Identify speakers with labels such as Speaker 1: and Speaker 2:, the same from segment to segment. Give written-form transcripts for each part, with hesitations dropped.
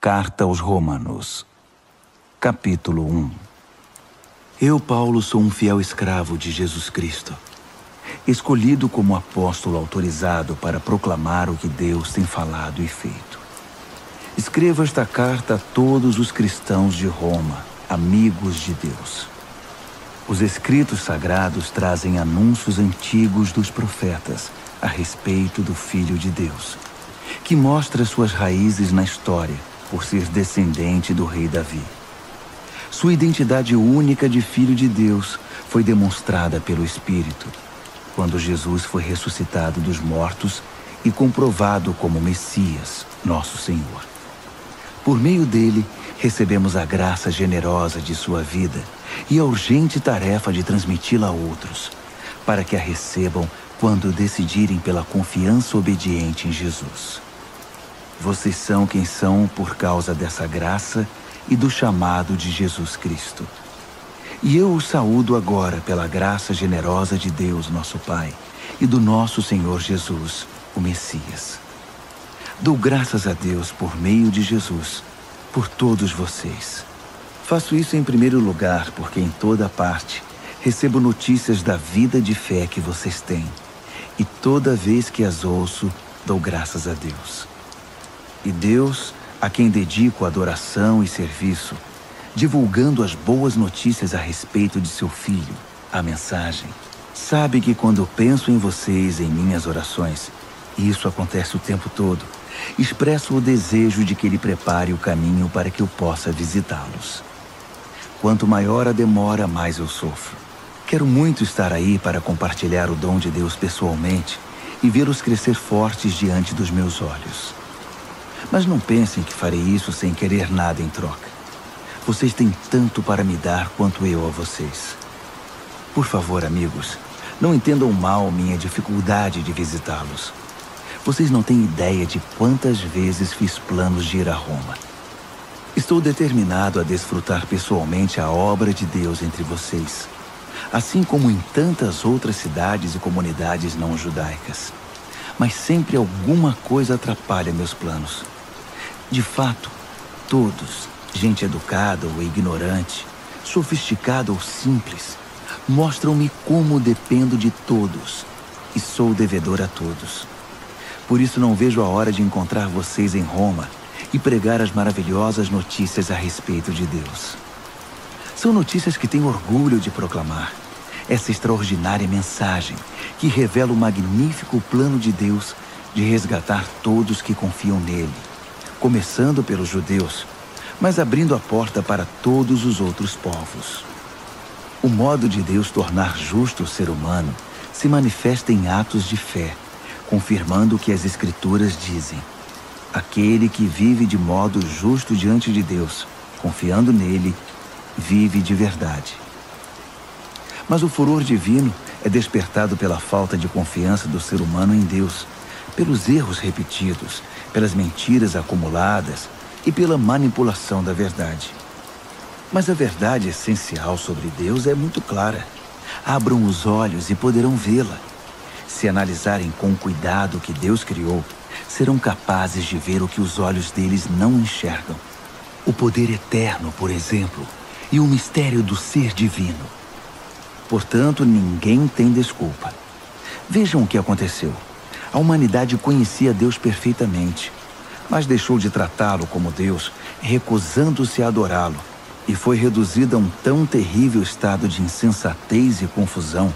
Speaker 1: Carta aos Romanos, capítulo 1. Eu, Paulo, sou um fiel escravo de Jesus Cristo, escolhido como apóstolo autorizado para proclamar o que Deus tem falado e feito. Escrevo esta carta a todos os cristãos de Roma, amigos de Deus. Os escritos sagrados trazem anúncios antigos dos profetas a respeito do Filho de Deus, que mostra suas raízes na história, por ser descendente do rei Davi. Sua identidade única de Filho de Deus foi demonstrada pelo Espírito, quando Jesus foi ressuscitado dos mortos e comprovado como Messias, nosso Senhor. Por meio dele, recebemos a graça generosa de sua vida e a urgente tarefa de transmiti-la a outros, para que a recebam quando decidirem pela confiança obediente em Jesus. Vocês são quem são por causa dessa graça e do chamado de Jesus Cristo. E eu os saúdo agora pela graça generosa de Deus, nosso Pai, e do nosso Senhor Jesus, o Messias. Dou graças a Deus por meio de Jesus, por todos vocês. Faço isso em primeiro lugar porque em toda parte recebo notícias da vida de fé que vocês têm, e toda vez que as ouço, dou graças a Deus. E Deus, a quem dedico adoração e serviço, divulgando as boas notícias a respeito de seu Filho, a mensagem, sabe que quando penso em vocês em minhas orações, e isso acontece o tempo todo, expresso o desejo de que Ele prepare o caminho para que eu possa visitá-los. Quanto maior a demora, mais eu sofro. Quero muito estar aí para compartilhar o dom de Deus pessoalmente e vê-los crescer fortes diante dos meus olhos. Mas não pensem que farei isso sem querer nada em troca. Vocês têm tanto para me dar quanto eu a vocês. Por favor, amigos, não entendam mal minha dificuldade de visitá-los. Vocês não têm ideia de quantas vezes fiz planos de ir a Roma. Estou determinado a desfrutar pessoalmente a obra de Deus entre vocês, assim como em tantas outras cidades e comunidades não judaicas. Mas sempre alguma coisa atrapalha meus planos. De fato, todos, gente educada ou ignorante, sofisticada ou simples, mostram-me como dependo de todos e sou devedor a todos. Por isso não vejo a hora de encontrar vocês em Roma e pregar as maravilhosas notícias a respeito de Deus. São notícias que tenho orgulho de proclamar. Essa extraordinária mensagem que revela o magnífico plano de Deus de resgatar todos que confiam nele, começando pelos judeus, mas abrindo a porta para todos os outros povos. O modo de Deus tornar justo o ser humano se manifesta em atos de fé, confirmando o que as Escrituras dizem. Aquele que vive de modo justo diante de Deus, confiando nele, vive de verdade. Mas o furor divino é despertado pela falta de confiança do ser humano em Deus, pelos erros repetidos, pelas mentiras acumuladas e pela manipulação da verdade. Mas a verdade essencial sobre Deus é muito clara. Abram os olhos e poderão vê-la. Se analisarem com cuidado o que Deus criou, serão capazes de ver o que os olhos deles não enxergam. O poder eterno, por exemplo, e o mistério do ser divino. Portanto, ninguém tem desculpa. Vejam o que aconteceu. A humanidade conhecia Deus perfeitamente, mas deixou de tratá-lo como Deus, recusando-se a adorá-lo, e foi reduzida a um tão terrível estado de insensatez e confusão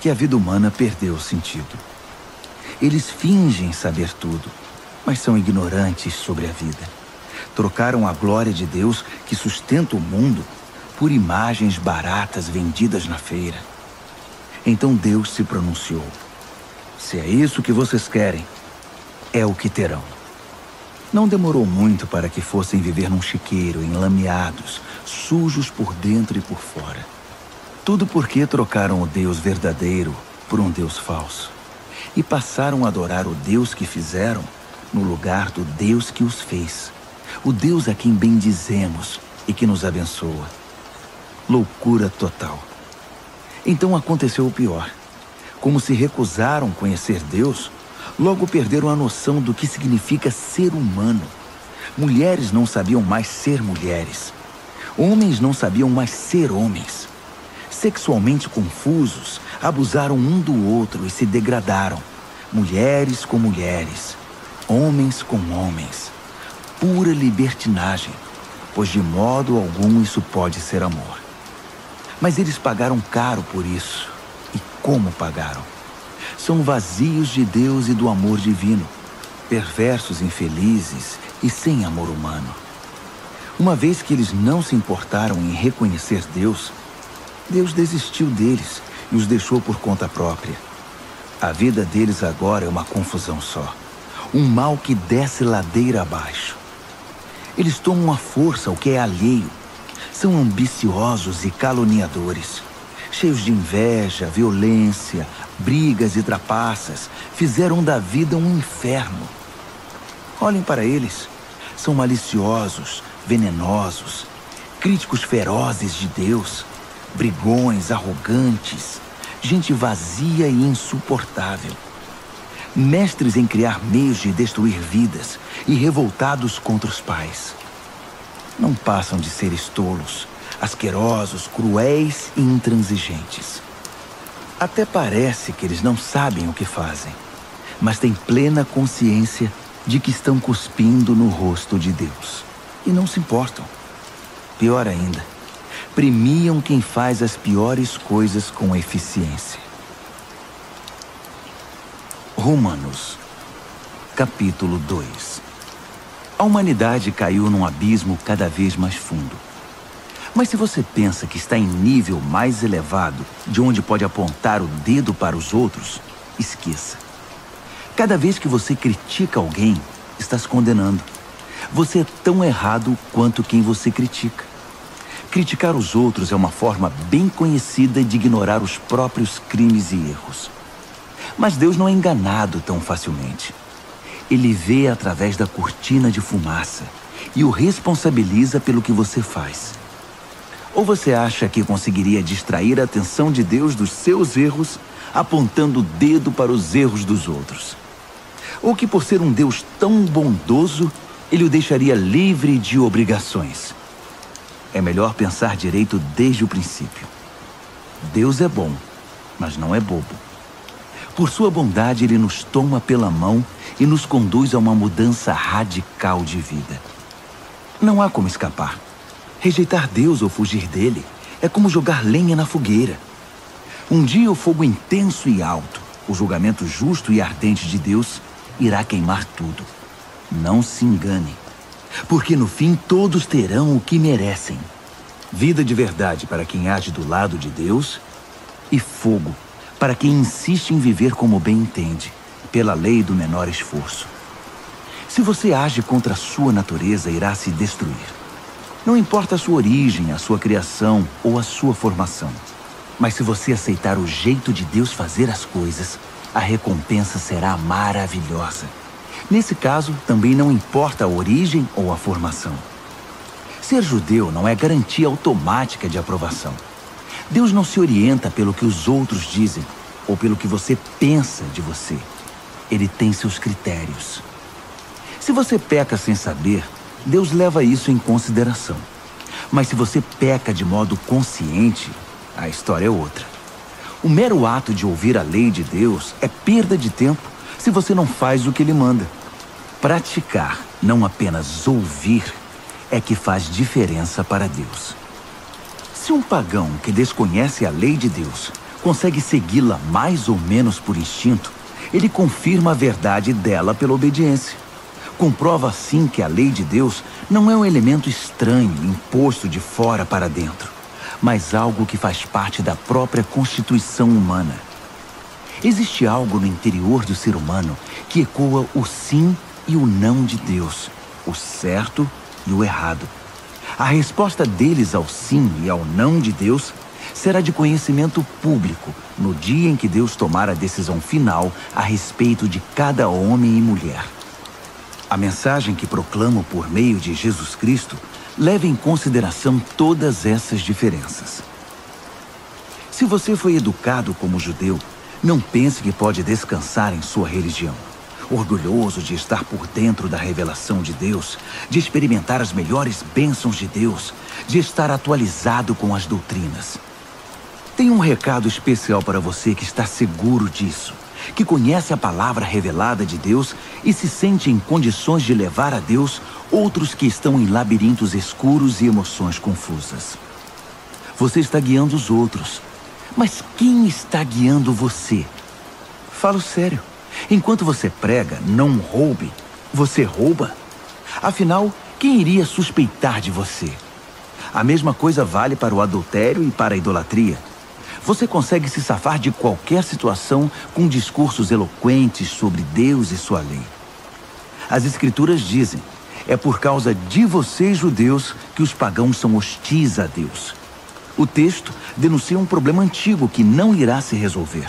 Speaker 1: que a vida humana perdeu o sentido. Eles fingem saber tudo, mas são ignorantes sobre a vida. Trocaram a glória de Deus, que sustenta o mundo, por imagens baratas vendidas na feira. Então Deus se pronunciou. Se é isso que vocês querem, é o que terão. Não demorou muito para que fossem viver num chiqueiro, enlameados, sujos por dentro e por fora. Tudo porque trocaram o Deus verdadeiro por um Deus falso. E passaram a adorar o Deus que fizeram no lugar do Deus que os fez. O Deus a quem bendizemos e que nos abençoa. Loucura total. Então aconteceu o pior. Como se recusaram conhecer Deus, logo perderam a noção do que significa ser humano. Mulheres não sabiam mais ser mulheres. Homens não sabiam mais ser homens. Sexualmente confusos, abusaram um do outro e se degradaram. Mulheres com mulheres, homens com homens. Pura libertinagem, pois de modo algum isso pode ser amor. Mas eles pagaram caro por isso. E como pagaram? São vazios de Deus e do amor divino, perversos, infelizes e sem amor humano. Uma vez que eles não se importaram em reconhecer Deus, Deus desistiu deles e os deixou por conta própria. A vida deles agora é uma confusão só. Um mal que desce ladeira abaixo. Eles tomam à força o que é alheio. São ambiciosos e caluniadores. Cheios de inveja, violência, brigas e trapaças. Fizeram da vida um inferno. Olhem para eles. São maliciosos, venenosos, críticos ferozes de Deus, brigões, arrogantes, gente vazia e insuportável. Mestres em criar meios de destruir vidas e revoltados contra os pais. Não passam de seres tolos, asquerosos, cruéis e intransigentes. Até parece que eles não sabem o que fazem, mas têm plena consciência de que estão cuspindo no rosto de Deus. E não se importam. Pior ainda, premiam quem faz as piores coisas com eficiência. Romanos, capítulo 2. A humanidade caiu num abismo cada vez mais fundo. Mas se você pensa que está em nível mais elevado, de onde pode apontar o dedo para os outros, esqueça. Cada vez que você critica alguém, está se condenando. Você é tão errado quanto quem você critica. Criticar os outros é uma forma bem conhecida de ignorar os próprios crimes e erros. Mas Deus não é enganado tão facilmente. Ele vê através da cortina de fumaça e o responsabiliza pelo que você faz. Ou você acha que conseguiria distrair a atenção de Deus dos seus erros, apontando o dedo para os erros dos outros? Ou que por ser um Deus tão bondoso, ele o deixaria livre de obrigações? É melhor pensar direito desde o princípio. Deus é bom, mas não é bobo. Por sua bondade, ele nos toma pela mão e nos conduz a uma mudança radical de vida. Não há como escapar. Rejeitar Deus ou fugir dele é como jogar lenha na fogueira. Um dia o fogo intenso e alto, o julgamento justo e ardente de Deus, irá queimar tudo. Não se engane, porque no fim todos terão o que merecem. Vida de verdade para quem age do lado de Deus e fogo para quem insiste em viver como bem entende, pela lei do menor esforço. Se você age contra a sua natureza, irá se destruir. Não importa a sua origem, a sua criação ou a sua formação. Mas se você aceitar o jeito de Deus fazer as coisas, a recompensa será maravilhosa. Nesse caso, também não importa a origem ou a formação. Ser judeu não é garantia automática de aprovação. Deus não se orienta pelo que os outros dizem ou pelo que você pensa de você. Ele tem seus critérios. Se você peca sem saber, Deus leva isso em consideração. Mas se você peca de modo consciente, a história é outra. O mero ato de ouvir a lei de Deus é perda de tempo se você não faz o que ele manda. Praticar, não apenas ouvir, é que faz diferença para Deus. Se um pagão que desconhece a lei de Deus consegue segui-la mais ou menos por instinto, ele confirma a verdade dela pela obediência. Comprova assim que a lei de Deus não é um elemento estranho, imposto de fora para dentro, mas algo que faz parte da própria constituição humana. Existe algo no interior do ser humano que ecoa o sim e o não de Deus, o certo e o errado. A resposta deles ao sim e ao não de Deus será de conhecimento público no dia em que Deus tomar a decisão final a respeito de cada homem e mulher. A mensagem que proclamo por meio de Jesus Cristo leva em consideração todas essas diferenças. Se você foi educado como judeu, não pense que pode descansar em sua religião. orgulhoso de estar por dentro da revelação de Deus, de experimentar as melhores bênçãos de Deus, de estar atualizado com as doutrinas. Tenho um recado especial para você que está seguro disso, que conhece a palavra revelada de Deus e se sente em condições de levar a Deus outros que estão em labirintos escuros e emoções confusas. Você está guiando os outros, mas quem está guiando você? Falo sério. Enquanto você prega, não roube, você rouba? Afinal, quem iria suspeitar de você? A mesma coisa vale para o adultério e para a idolatria. Você consegue se safar de qualquer situação com discursos eloquentes sobre Deus e sua lei. As Escrituras dizem, é por causa de vocês, judeus, que os pagãos são hostis a Deus. O texto denuncia um problema antigo que não irá se resolver.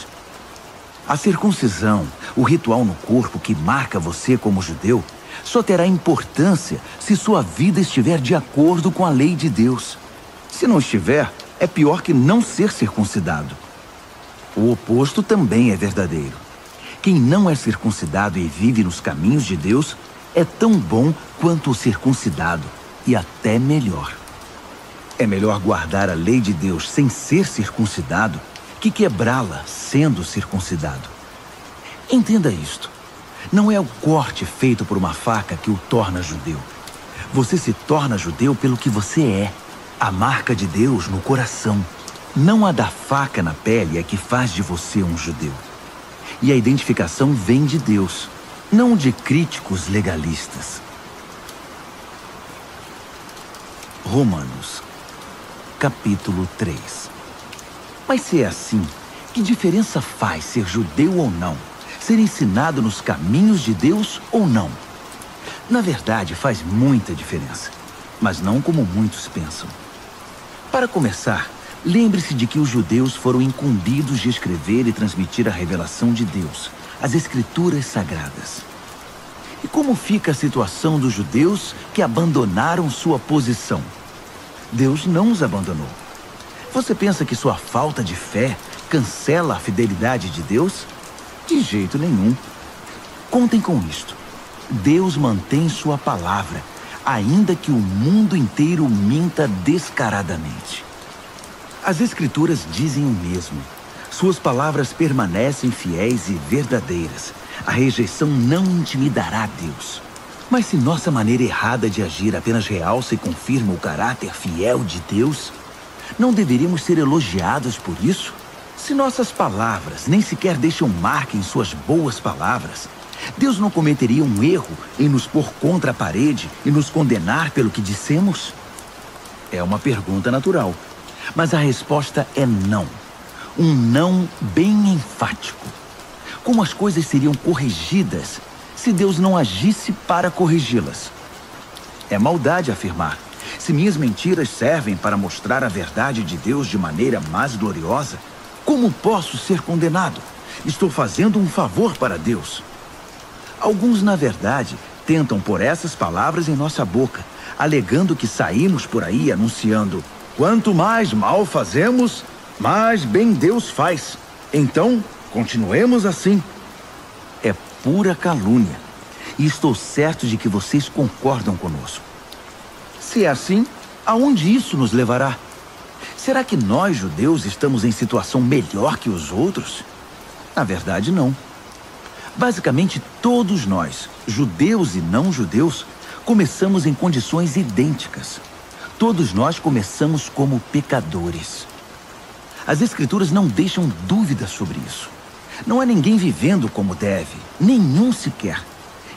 Speaker 1: A circuncisão, o ritual no corpo que marca você como judeu, só terá importância se sua vida estiver de acordo com a lei de Deus. Se não estiver, é pior que não ser circuncidado. O oposto também é verdadeiro. Quem não é circuncidado e vive nos caminhos de Deus é tão bom quanto o circuncidado, e até melhor. É melhor guardar a lei de Deus sem ser circuncidado que quebrá-la sendo circuncidado. Entenda isto. Não é o corte feito por uma faca que o torna judeu. Você se torna judeu pelo que você é. A marca de Deus no coração. Não a da faca na pele é que faz de você um judeu. E a identificação vem de Deus, não de críticos legalistas. Romanos, capítulo 3. Mas se é assim, que diferença faz ser judeu ou não? Ser ensinado nos caminhos de Deus ou não? Na verdade, faz muita diferença, mas não como muitos pensam. Para começar, lembre-se de que os judeus foram incumbidos de escrever e transmitir a revelação de Deus, as Escrituras Sagradas. E como fica a situação dos judeus que abandonaram sua posição? Deus não os abandonou. Você pensa que sua falta de fé cancela a fidelidade de Deus? De jeito nenhum. Contem com isto. Deus mantém sua palavra, ainda que o mundo inteiro minta descaradamente. As Escrituras dizem o mesmo. Suas palavras permanecem fiéis e verdadeiras. A rejeição não intimidará Deus. Mas se nossa maneira errada de agir apenas realça e confirma o caráter fiel de Deus, não deveríamos ser elogiados por isso? Se nossas palavras nem sequer deixam marca em suas boas palavras, Deus não cometeria um erro em nos pôr contra a parede e nos condenar pelo que dissemos? É uma pergunta natural, mas a resposta é não. Um não bem enfático. Como as coisas seriam corrigidas se Deus não agisse para corrigi-las? É maldade afirmar: se minhas mentiras servem para mostrar a verdade de Deus de maneira mais gloriosa, como posso ser condenado? Estou fazendo um favor para Deus. Alguns, na verdade, tentam pôr essas palavras em nossa boca, alegando que saímos por aí anunciando: quanto mais mal fazemos, mais bem Deus faz. Então, continuemos assim. É pura calúnia. E estou certo de que vocês concordam conosco. Se é assim, aonde isso nos levará? Será que nós, judeus, estamos em situação melhor que os outros? Na verdade, não. Basicamente, todos nós, judeus e não judeus, começamos em condições idênticas. Todos nós começamos como pecadores. As Escrituras não deixam dúvidas sobre isso. Não há ninguém vivendo como deve, nenhum sequer.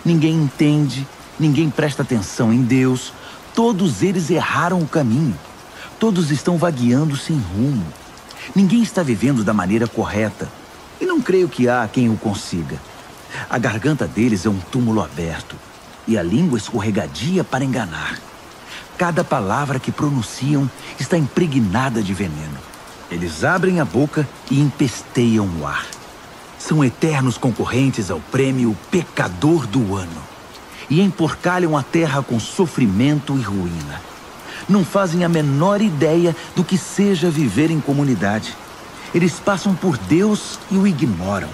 Speaker 1: Ninguém entende, ninguém presta atenção em Deus. Todos eles erraram o caminho. Todos estão vagueando sem rumo. Ninguém está vivendo da maneira correta. E não creio que há quem o consiga. A garganta deles é um túmulo aberto. E a língua escorregadia para enganar. Cada palavra que pronunciam está impregnada de veneno. Eles abrem a boca e empesteiam o ar. São eternos concorrentes ao prêmio Pecador do Ano. E emporcalham a terra com sofrimento e ruína. Não fazem a menor ideia do que seja viver em comunidade. Eles passam por Deus e o ignoram.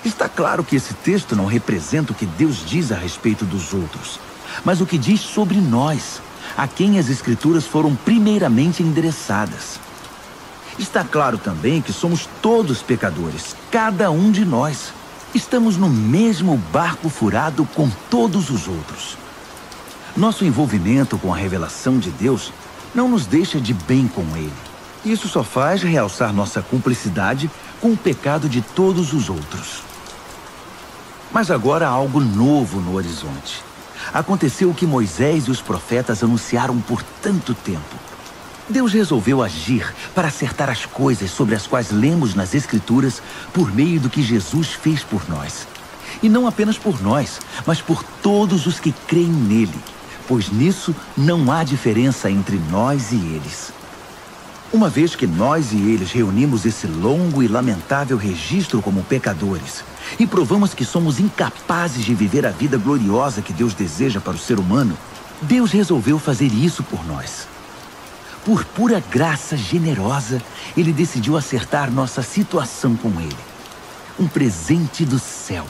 Speaker 1: Está claro que esse texto não representa o que Deus diz a respeito dos outros, mas o que diz sobre nós, a quem as Escrituras foram primeiramente endereçadas. Está claro também que somos todos pecadores, cada um de nós. Estamos no mesmo barco furado com todos os outros. Nosso envolvimento com a revelação de Deus não nos deixa de bem com Ele. Isso só faz realçar nossa cumplicidade com o pecado de todos os outros. Mas agora há algo novo no horizonte. Aconteceu o que Moisés e os profetas anunciaram por tanto tempo. Deus resolveu agir para acertar as coisas sobre as quais lemos nas Escrituras por meio do que Jesus fez por nós. E não apenas por nós, mas por todos os que creem nele, pois nisso não há diferença entre nós e eles. Uma vez que nós e eles reunimos esse longo e lamentável registro como pecadores e provamos que somos incapazes de viver a vida gloriosa que Deus deseja para o ser humano, Deus resolveu fazer isso por nós. Por pura graça generosa, Ele decidiu acertar nossa situação com Ele. Um presente do céu.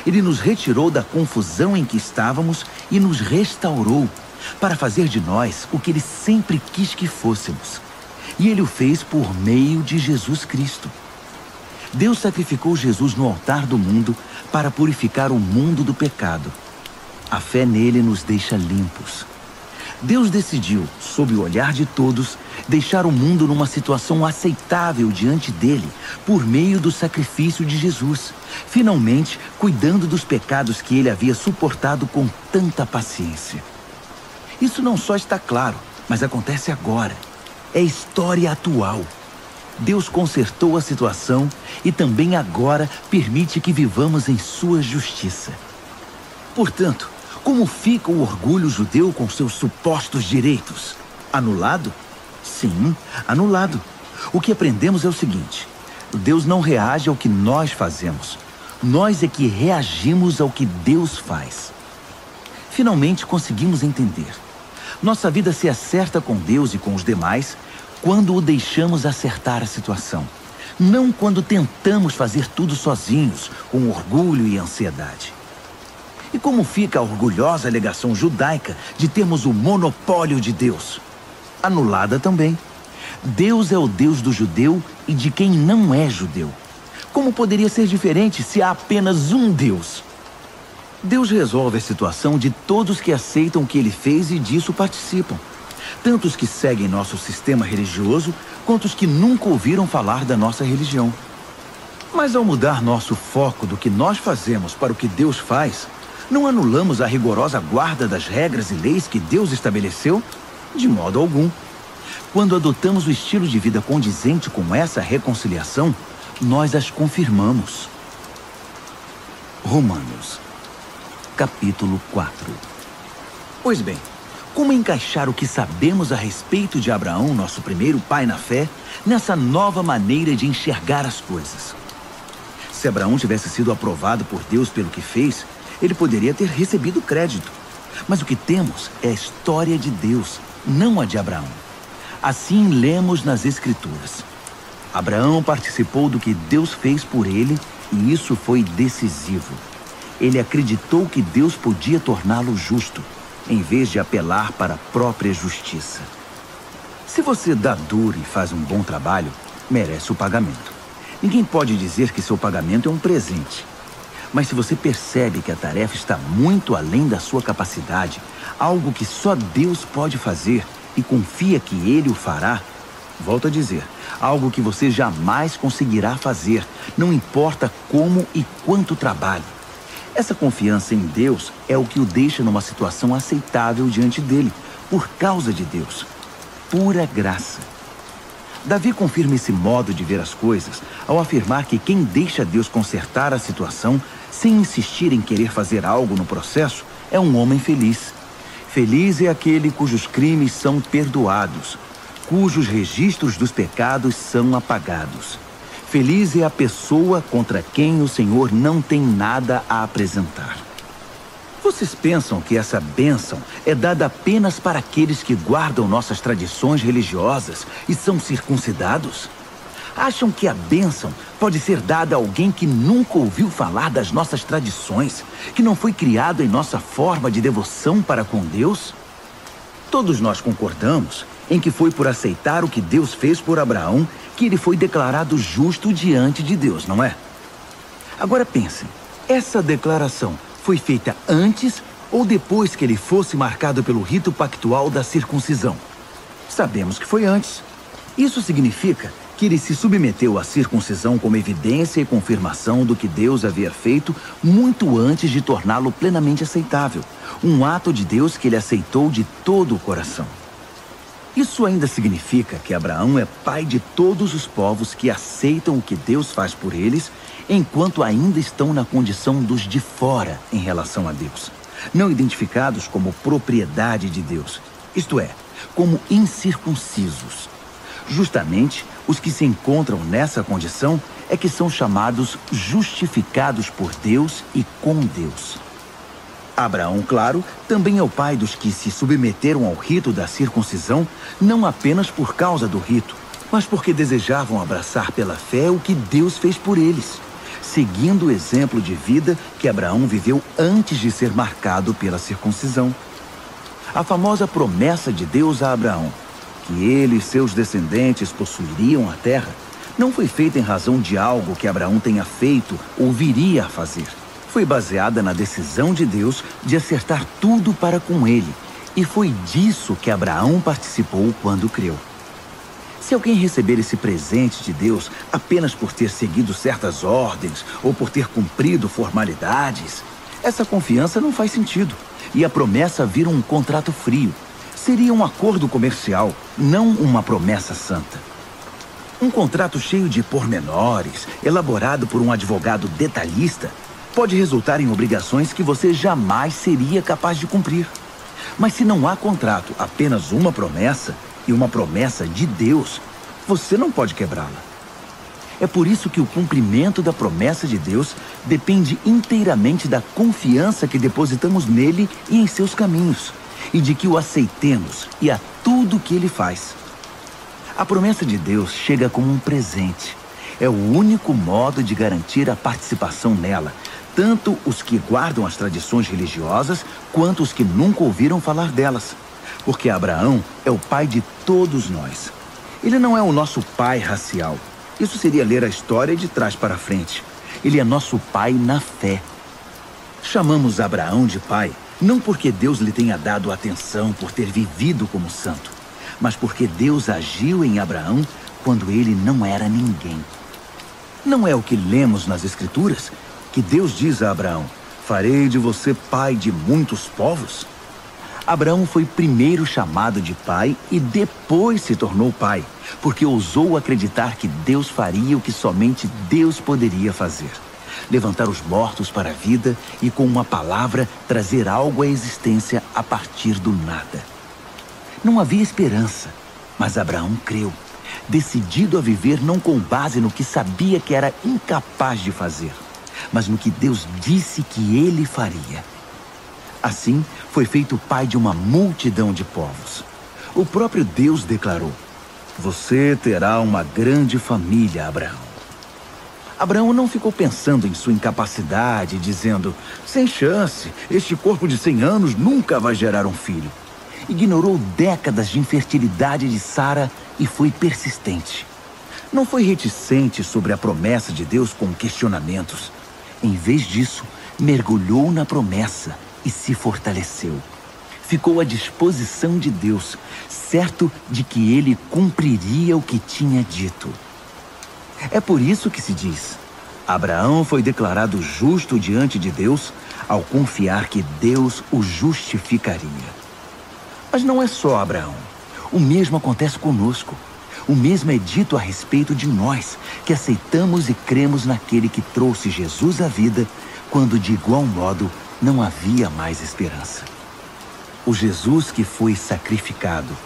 Speaker 1: Ele nos retirou da confusão em que estávamos e nos restaurou para fazer de nós o que Ele sempre quis que fôssemos. E Ele o fez por meio de Jesus Cristo. Deus sacrificou Jesus no altar do mundo para purificar o mundo do pecado. A fé nele nos deixa limpos. Deus decidiu, sob o olhar de todos, deixar o mundo numa situação aceitável diante dele, por meio do sacrifício de Jesus, finalmente cuidando dos pecados que ele havia suportado com tanta paciência. Isso não só está claro, mas acontece agora. É história atual. Deus consertou a situação e também agora permite que vivamos em sua justiça. Portanto, como fica o orgulho judeu com seus supostos direitos? Anulado? Sim, anulado. O que aprendemos é o seguinte: Deus não reage ao que nós fazemos. Nós é que reagimos ao que Deus faz. Finalmente conseguimos entender. Nossa vida se acerta com Deus e com os demais quando o deixamos acertar a situação. Não quando tentamos fazer tudo sozinhos, com orgulho e ansiedade. E como fica a orgulhosa alegação judaica de termos o monopólio de Deus? Anulada também. Deus é o Deus do judeu e de quem não é judeu. Como poderia ser diferente se há apenas um Deus? Deus resolve a situação de todos que aceitam o que ele fez e disso participam. Tanto os que seguem nosso sistema religioso, quanto os que nunca ouviram falar da nossa religião. Mas ao mudar nosso foco do que nós fazemos para o que Deus faz, não anulamos a rigorosa guarda das regras e leis que Deus estabeleceu? De modo algum. Quando adotamos o estilo de vida condizente com essa reconciliação, nós as confirmamos. Romanos, capítulo 4. Pois bem, como encaixar o que sabemos a respeito de Abraão, nosso primeiro pai na fé, nessa nova maneira de enxergar as coisas? Se Abraão tivesse sido aprovado por Deus pelo que fez, ele poderia ter recebido crédito. Mas o que temos é a história de Deus, não a de Abraão. Assim lemos nas Escrituras. Abraão participou do que Deus fez por ele e isso foi decisivo. Ele acreditou que Deus podia torná-lo justo, em vez de apelar para a própria justiça. Se você dá duro e faz um bom trabalho, merece o pagamento. Ninguém pode dizer que seu pagamento é um presente. Mas se você percebe que a tarefa está muito além da sua capacidade, algo que só Deus pode fazer e confia que Ele o fará, volto a dizer, algo que você jamais conseguirá fazer, não importa como e quanto trabalhe. Essa confiança em Deus é o que o deixa numa situação aceitável diante dele, por causa de Deus. Pura graça. Davi confirma esse modo de ver as coisas ao afirmar que quem deixa Deus consertar a situação, sem insistir em querer fazer algo no processo, é um homem feliz. Feliz é aquele cujos crimes são perdoados, cujos registros dos pecados são apagados. Feliz é a pessoa contra quem o Senhor não tem nada a apresentar. Vocês pensam que essa bênção é dada apenas para aqueles que guardam nossas tradições religiosas e são circuncidados? Acham que a bênção pode ser dada a alguém que nunca ouviu falar das nossas tradições, que não foi criado em nossa forma de devoção para com Deus? Todos nós concordamos em que foi por aceitar o que Deus fez por Abraão que ele foi declarado justo diante de Deus, não é? Agora pensem, essa declaração foi feita antes ou depois que ele fosse marcado pelo rito pactual da circuncisão? Sabemos que foi antes. Isso significa que ele se submeteu à circuncisão como evidência e confirmação do que Deus havia feito muito antes de torná-lo plenamente aceitável. Um ato de Deus que ele aceitou de todo o coração. Isso ainda significa que Abraão é pai de todos os povos que aceitam o que Deus faz por eles, enquanto ainda estão na condição dos de fora em relação a Deus, não identificados como propriedade de Deus, isto é, como incircuncisos. Justamente, os que se encontram nessa condição é que são chamados justificados por Deus e com Deus. Abraão, claro, também é o pai dos que se submeteram ao rito da circuncisão, não apenas por causa do rito, mas porque desejavam abraçar pela fé o que Deus fez por eles, seguindo o exemplo de vida que Abraão viveu antes de ser marcado pela circuncisão. A famosa promessa de Deus a Abraão, que ele e seus descendentes possuiriam a terra, não foi feita em razão de algo que Abraão tenha feito ou viria a fazer. Foi baseada na decisão de Deus de acertar tudo para com ele, e foi disso que Abraão participou quando creu. Se alguém receber esse presente de Deus apenas por ter seguido certas ordens ou por ter cumprido formalidades, essa confiança não faz sentido, e a promessa vira um contrato frio. Seria um acordo comercial, não uma promessa santa. Um contrato cheio de pormenores, elaborado por um advogado detalhista, pode resultar em obrigações que você jamais seria capaz de cumprir. Mas se não há contrato, apenas uma promessa, e uma promessa de Deus, você não pode quebrá-la. É por isso que o cumprimento da promessa de Deus depende inteiramente da confiança que depositamos nele e em seus caminhos, e de que o aceitemos e a tudo que ele faz. A promessa de Deus chega como um presente. É o único modo de garantir a participação nela, tanto os que guardam as tradições religiosas, quanto os que nunca ouviram falar delas. Porque Abraão é o pai de todos nós. Ele não é o nosso pai racial. Isso seria ler a história de trás para frente. Ele é nosso pai na fé. Chamamos Abraão de pai, não porque Deus lhe tenha dado atenção por ter vivido como santo, mas porque Deus agiu em Abraão quando ele não era ninguém. Não é o que lemos nas Escrituras que Deus diz a Abraão: farei de você pai de muitos povos? Abraão foi primeiro chamado de pai e depois se tornou pai, porque ousou acreditar que Deus faria o que somente Deus poderia fazer: levantar os mortos para a vida e com uma palavra trazer algo à existência a partir do nada. Não havia esperança, mas Abraão creu, decidido a viver não com base no que sabia que era incapaz de fazer, mas no que Deus disse que ele faria. Assim, foi feito pai de uma multidão de povos. O próprio Deus declarou: você terá uma grande família, Abraão. Abraão não ficou pensando em sua incapacidade, dizendo: sem chance, este corpo de 100 anos nunca vai gerar um filho. Ignorou décadas de infertilidade de Sara e foi persistente. Não foi reticente sobre a promessa de Deus com questionamentos. Em vez disso, mergulhou na promessa e se fortaleceu. Ficou à disposição de Deus, certo de que ele cumpriria o que tinha dito. É por isso que se diz: Abraão foi declarado justo diante de Deus ao confiar que Deus o justificaria. Mas não é só Abraão. O mesmo acontece conosco. O mesmo é dito a respeito de nós, que aceitamos e cremos naquele que trouxe Jesus à vida, quando de igual modo não havia mais esperança. O Jesus que foi sacrificado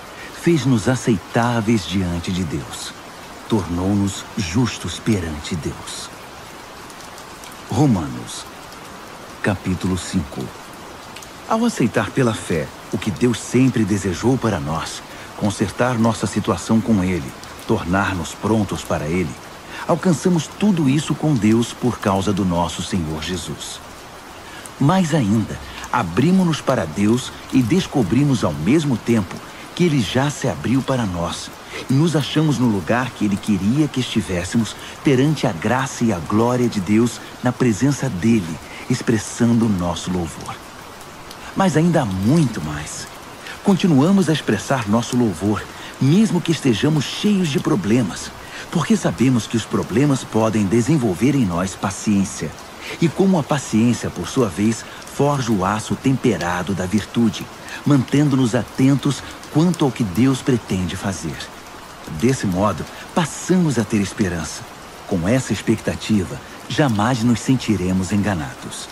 Speaker 1: fez-nos aceitáveis diante de Deus. Tornou-nos justos perante Deus. Romanos, capítulo 5. Ao aceitar pela fé o que Deus sempre desejou para nós, consertar nossa situação com Ele, tornar-nos prontos para Ele, alcançamos tudo isso com Deus por causa do nosso Senhor Jesus. Mais ainda, abrimos-nos para Deus e descobrimos ao mesmo tempo que Ele já se abriu para nós e nos achamos no lugar que Ele queria que estivéssemos perante a graça e a glória de Deus na presença dEle, expressando o nosso louvor. Mas ainda há muito mais. Continuamos a expressar nosso louvor, mesmo que estejamos cheios de problemas, porque sabemos que os problemas podem desenvolver em nós paciência. E como a paciência, por sua vez, forja o aço temperado da virtude, mantendo-nos atentos quanto ao que Deus pretende fazer. Desse modo, passamos a ter esperança. Com essa expectativa, jamais nos sentiremos enganados.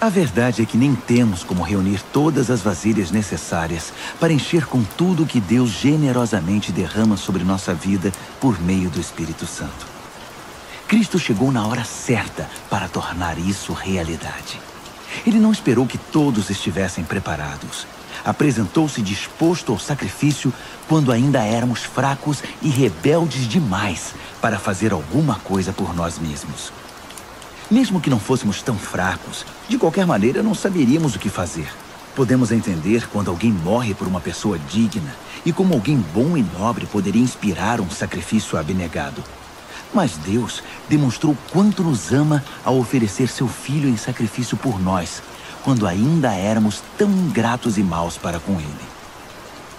Speaker 1: A verdade é que nem temos como reunir todas as vasilhas necessárias para encher com tudo que Deus generosamente derrama sobre nossa vida por meio do Espírito Santo. Cristo chegou na hora certa para tornar isso realidade. Ele não esperou que todos estivessem preparados. Apresentou-se disposto ao sacrifício quando ainda éramos fracos e rebeldes demais para fazer alguma coisa por nós mesmos. Mesmo que não fôssemos tão fracos, de qualquer maneira não saberíamos o que fazer. Podemos entender quando alguém morre por uma pessoa digna e como alguém bom e nobre poderia inspirar um sacrifício abnegado. Mas Deus demonstrou quanto nos ama ao oferecer seu Filho em sacrifício por nós, quando ainda éramos tão ingratos e maus para com Ele.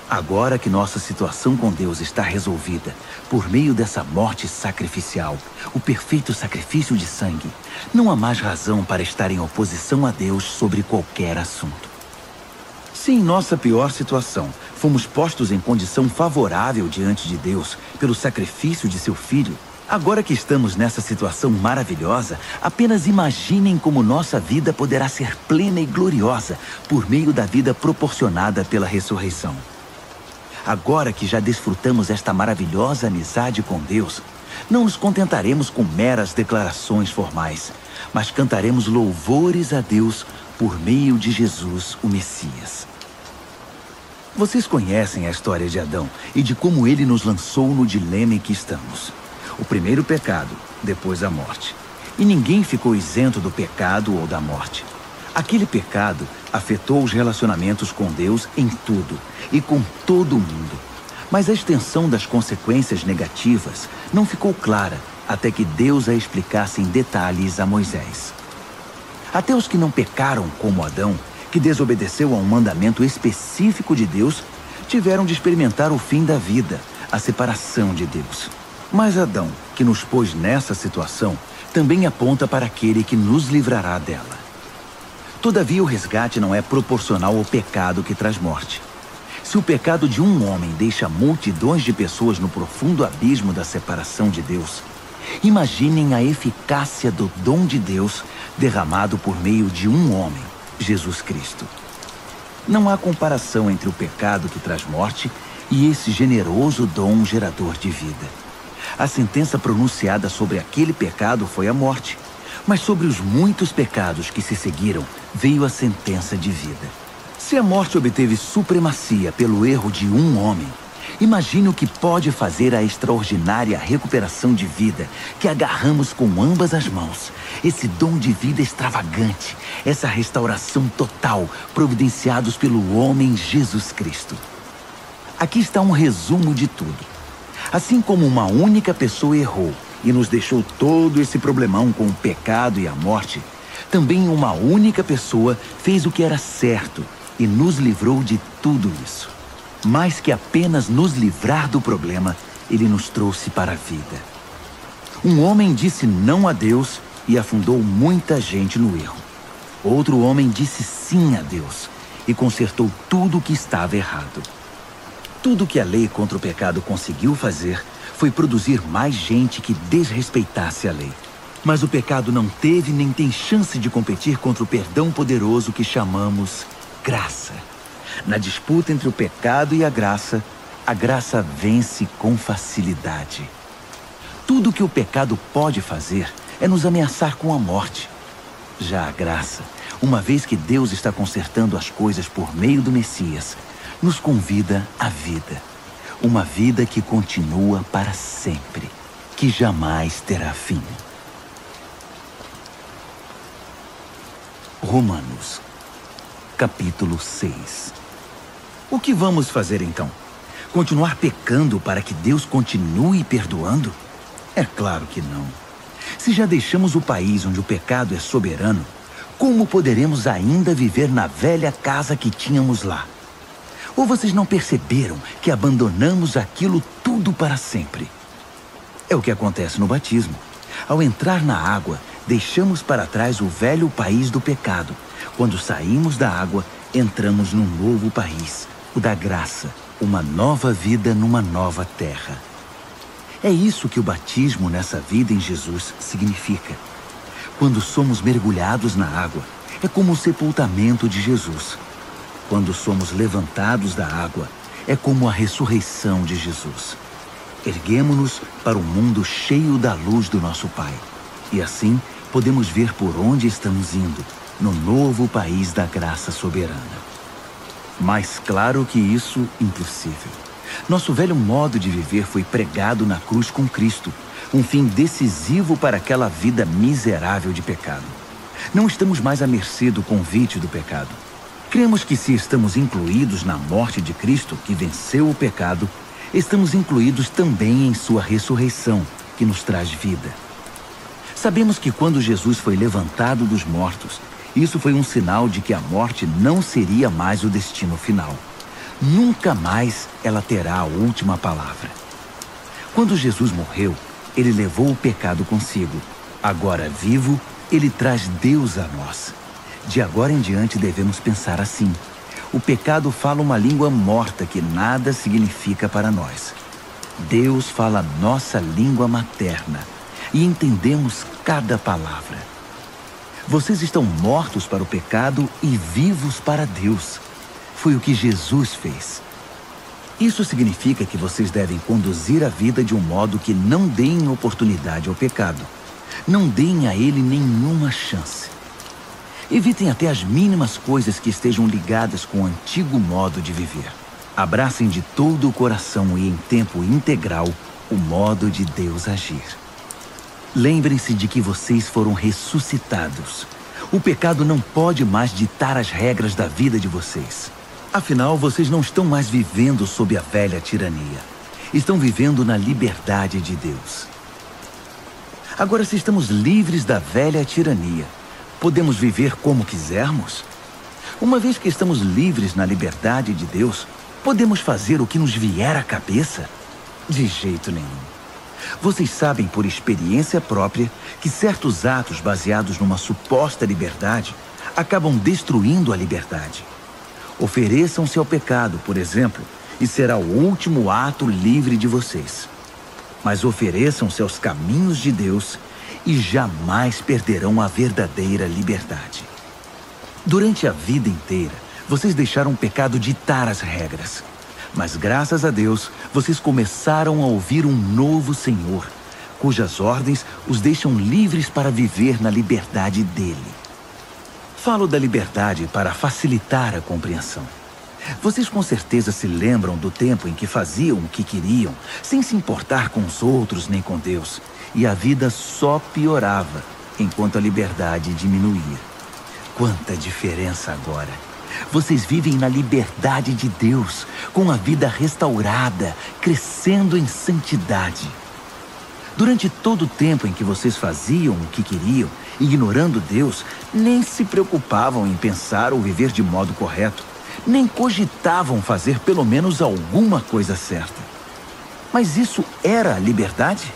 Speaker 1: Agora que nossa situação com Deus está resolvida, por meio dessa morte sacrificial, o perfeito sacrifício de sangue, não há mais razão para estar em oposição a Deus sobre qualquer assunto. Se em nossa pior situação fomos postos em condição favorável diante de Deus pelo sacrifício de seu Filho, agora que estamos nessa situação maravilhosa, apenas imaginem como nossa vida poderá ser plena e gloriosa por meio da vida proporcionada pela ressurreição. Agora que já desfrutamos esta maravilhosa amizade com Deus, não nos contentaremos com meras declarações formais, mas cantaremos louvores a Deus por meio de Jesus, o Messias. Vocês conhecem a história de Adão e de como ele nos lançou no dilema em que estamos. O primeiro pecado, depois a morte. E ninguém ficou isento do pecado ou da morte. Aquele pecado afetou os relacionamentos com Deus em tudo e com todo o mundo. Mas a extensão das consequências negativas não ficou clara até que Deus a explicasse em detalhes a Moisés. Até os que não pecaram como Adão, que desobedeceu a um mandamento específico de Deus, tiveram de experimentar o fim da vida, a separação de Deus. Mas Adão, que nos pôs nessa situação, também aponta para aquele que nos livrará dela. Todavia, o resgate não é proporcional ao pecado que traz morte. Se o pecado de um homem deixa multidões de pessoas no profundo abismo da separação de Deus, imaginem a eficácia do dom de Deus derramado por meio de um homem, Jesus Cristo. Não há comparação entre o pecado que traz morte e esse generoso dom gerador de vida. A sentença pronunciada sobre aquele pecado foi a morte, mas sobre os muitos pecados que se seguiram veio a sentença de vida. Se a morte obteve supremacia pelo erro de um homem, imagine o que pode fazer a extraordinária recuperação de vida que agarramos com ambas as mãos. Esse dom de vida extravagante, essa restauração total, providenciados pelo homem Jesus Cristo. Aqui está um resumo de tudo. Assim como uma única pessoa errou e nos deixou todo esse problemão com o pecado e a morte, também uma única pessoa fez o que era certo e nos livrou de tudo isso. Mais que apenas nos livrar do problema, ele nos trouxe para a vida. Um homem disse não a Deus e afundou muita gente no erro. Outro homem disse sim a Deus e consertou tudo o que estava errado. Tudo que a lei contra o pecado conseguiu fazer foi produzir mais gente que desrespeitasse a lei. Mas o pecado não teve nem tem chance de competir contra o perdão poderoso que chamamos graça. Na disputa entre o pecado e a graça vence com facilidade. Tudo que o pecado pode fazer é nos ameaçar com a morte. Já a graça, uma vez que Deus está consertando as coisas por meio do Messias, nos convida à vida. uma vida que continua para sempre, que jamais terá fim. Romanos, capítulo 6. O que vamos fazer então? Continuar pecando para que Deus continue perdoando? É claro que não. Se já deixamos o país onde o pecado é soberano, como poderemos ainda viver na velha casa que tínhamos lá? Ou vocês não perceberam que abandonamos aquilo tudo para sempre? É o que acontece no batismo. Ao entrar na água, deixamos para trás o velho país do pecado. Quando saímos da água, entramos num novo país, o da graça, uma nova vida numa nova terra. É isso que o batismo nessa vida em Jesus significa. Quando somos mergulhados na água, é como o sepultamento de Jesus. Quando somos levantados da água, é como a ressurreição de Jesus. Erguemo-nos para um mundo cheio da luz do nosso Pai. E assim, podemos ver por onde estamos indo, no novo país da graça soberana. Mais claro que isso, impossível. Nosso velho modo de viver foi pregado na cruz com Cristo, um fim decisivo para aquela vida miserável de pecado. Não estamos mais à mercê do convite do pecado. Cremos que se estamos incluídos na morte de Cristo, que venceu o pecado, estamos incluídos também em sua ressurreição, que nos traz vida. Sabemos que quando Jesus foi levantado dos mortos, isso foi um sinal de que a morte não seria mais o destino final. Nunca mais ela terá a última palavra. Quando Jesus morreu, ele levou o pecado consigo. Agora vivo, ele traz Deus a nós. De agora em diante devemos pensar assim. O pecado fala uma língua morta que nada significa para nós. Deus fala nossa língua materna e entendemos cada palavra. Vocês estão mortos para o pecado e vivos para Deus. Foi o que Jesus fez. Isso significa que vocês devem conduzir a vida de um modo que não deem oportunidade ao pecado. Não deem a ele nenhuma chance. Evitem até as mínimas coisas que estejam ligadas com o antigo modo de viver. Abracem de todo o coração e em tempo integral o modo de Deus agir. Lembrem-se de que vocês foram ressuscitados. O pecado não pode mais ditar as regras da vida de vocês. Afinal, vocês não estão mais vivendo sob a velha tirania. Estão vivendo na liberdade de Deus. Agora, se estamos livres da velha tirania, podemos viver como quisermos? Uma vez que estamos livres na liberdade de Deus, podemos fazer o que nos vier à cabeça? De jeito nenhum. Vocês sabem por experiência própria que certos atos baseados numa suposta liberdade acabam destruindo a liberdade. Ofereçam-se ao pecado, por exemplo, e será o último ato livre de vocês. Mas ofereçam-se aos caminhos de Deus e jamais perderão a verdadeira liberdade. Durante a vida inteira, vocês deixaram o pecado ditar as regras. Mas graças a Deus, vocês começaram a ouvir um novo Senhor, cujas ordens os deixam livres para viver na liberdade dele. Falo da liberdade para facilitar a compreensão. Vocês com certeza se lembram do tempo em que faziam o que queriam, sem se importar com os outros nem com Deus, e a vida só piorava, enquanto a liberdade diminuía. Quanta diferença agora! Vocês vivem na liberdade de Deus, com a vida restaurada, crescendo em santidade. Durante todo o tempo em que vocês faziam o que queriam, ignorando Deus, nem se preocupavam em pensar ou viver de modo correto, nem cogitavam fazer pelo menos alguma coisa certa. Mas isso era a liberdade?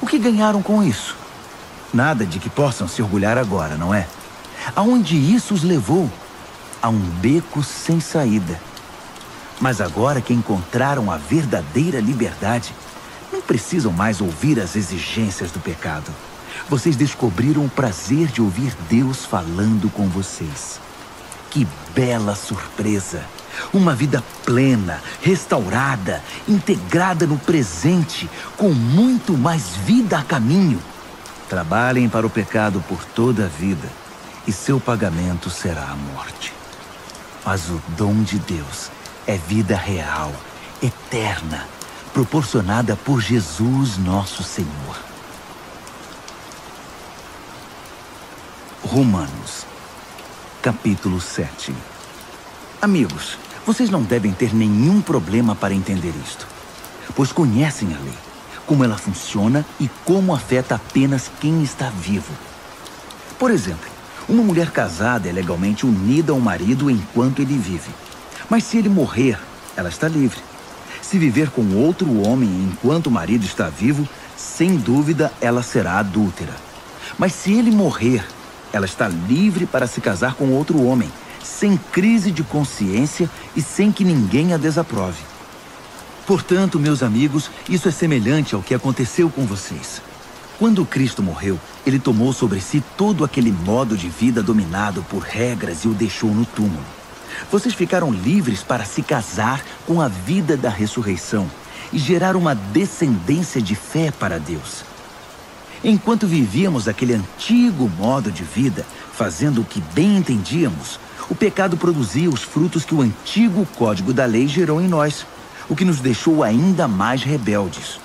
Speaker 1: O que ganharam com isso? Nada de que possam se orgulhar agora, não é? Aonde isso os levou? A um beco sem saída. Mas agora que encontraram a verdadeira liberdade, não precisam mais ouvir as exigências do pecado. Vocês descobriram o prazer de ouvir Deus falando com vocês. Que bela surpresa! Uma vida plena, restaurada, integrada no presente, com muito mais vida a caminho. Trabalhem para o pecado por toda a vida, e seu pagamento será a morte. Mas o dom de Deus é vida real, eterna, proporcionada por Jesus nosso Senhor. Romanos, capítulo 7. Amigos, vocês não devem ter nenhum problema para entender isto, pois conhecem a lei, como ela funciona e como afeta apenas quem está vivo. Por exemplo, uma mulher casada é legalmente unida ao marido enquanto ele vive. Mas se ele morrer, ela está livre. Se viver com outro homem enquanto o marido está vivo, sem dúvida ela será adúltera. Mas se ele morrer, ela está livre para se casar com outro homem, sem crise de consciência e sem que ninguém a desaprove. Portanto, meus amigos, isso é semelhante ao que aconteceu com vocês. Quando Cristo morreu, ele tomou sobre si todo aquele modo de vida dominado por regras e o deixou no túmulo. Vocês ficaram livres para se casar com a vida da ressurreição e gerar uma descendência de fé para Deus. Enquanto vivíamos aquele antigo modo de vida, fazendo o que bem entendíamos, o pecado produzia os frutos que o antigo código da lei gerou em nós, o que nos deixou ainda mais rebeldes.